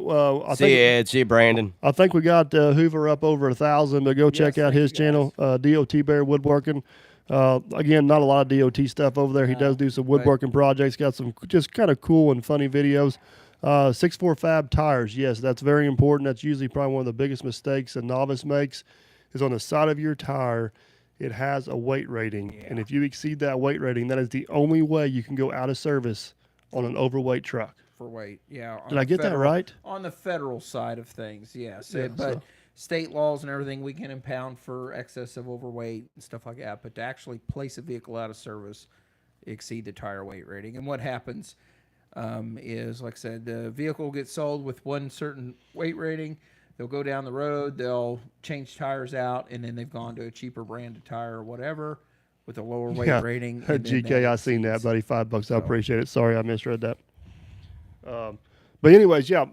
See you, Brandon. I think we got Hoover up over 1,000, but go check out his channel, DOT Bear Woodworking. Again, not a lot of DOT stuff over there. He does do some woodworking projects, got some just kind of cool and funny videos. 6.4 fab tires, yes, that's very important. That's usually probably one of the biggest mistakes a novice makes is on the side of your tire, it has a weight rating. And if you exceed that weight rating, that is the only way you can go out of service on an overweight truck. For weight. Yeah. Did I get that right? On the federal side of things, yes. Yeah, But state laws and everything, we can impound for excess of overweight and stuff like that. But to actually place a vehicle out of service, exceed the tire weight rating. And what happens is, like I said, the vehicle gets sold with one certain weight rating. They'll go down the road, they'll change tires out, and then they've gone to a cheaper brand of tire or whatever with a lower weight rating. And GK, I seen that, buddy. $5. I appreciate it. Sorry, I misread that. But anyways, yeah.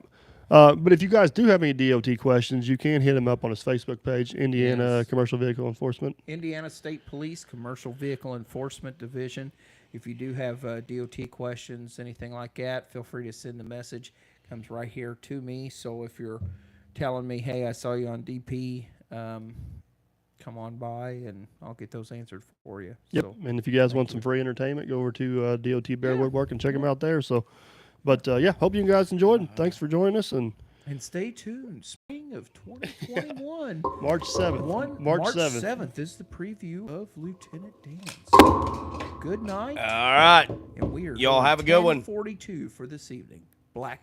But if you guys do have any DOT questions, you can hit him up on his Facebook page, Indiana Commercial Vehicle Enforcement. Indiana State Police Commercial Vehicle Enforcement Division. If you do have DOT questions, anything like that, feel free to send the message. It comes right here to me. So if you're telling me, hey, I saw you on DP, come on by, and I'll get those answered for you. Yep. So, and if you guys want some free entertainment, go over to DOT Bear Woodwork and check them out there. So, but yeah, hope you guys enjoyed. Thanks for joining us, and stay tuned. Spring of 2021. March 7th. March 7th is the preview of Lieutenant Dan's. Good night. All right. And we are Y'all have a good one. 42 for this evening. Black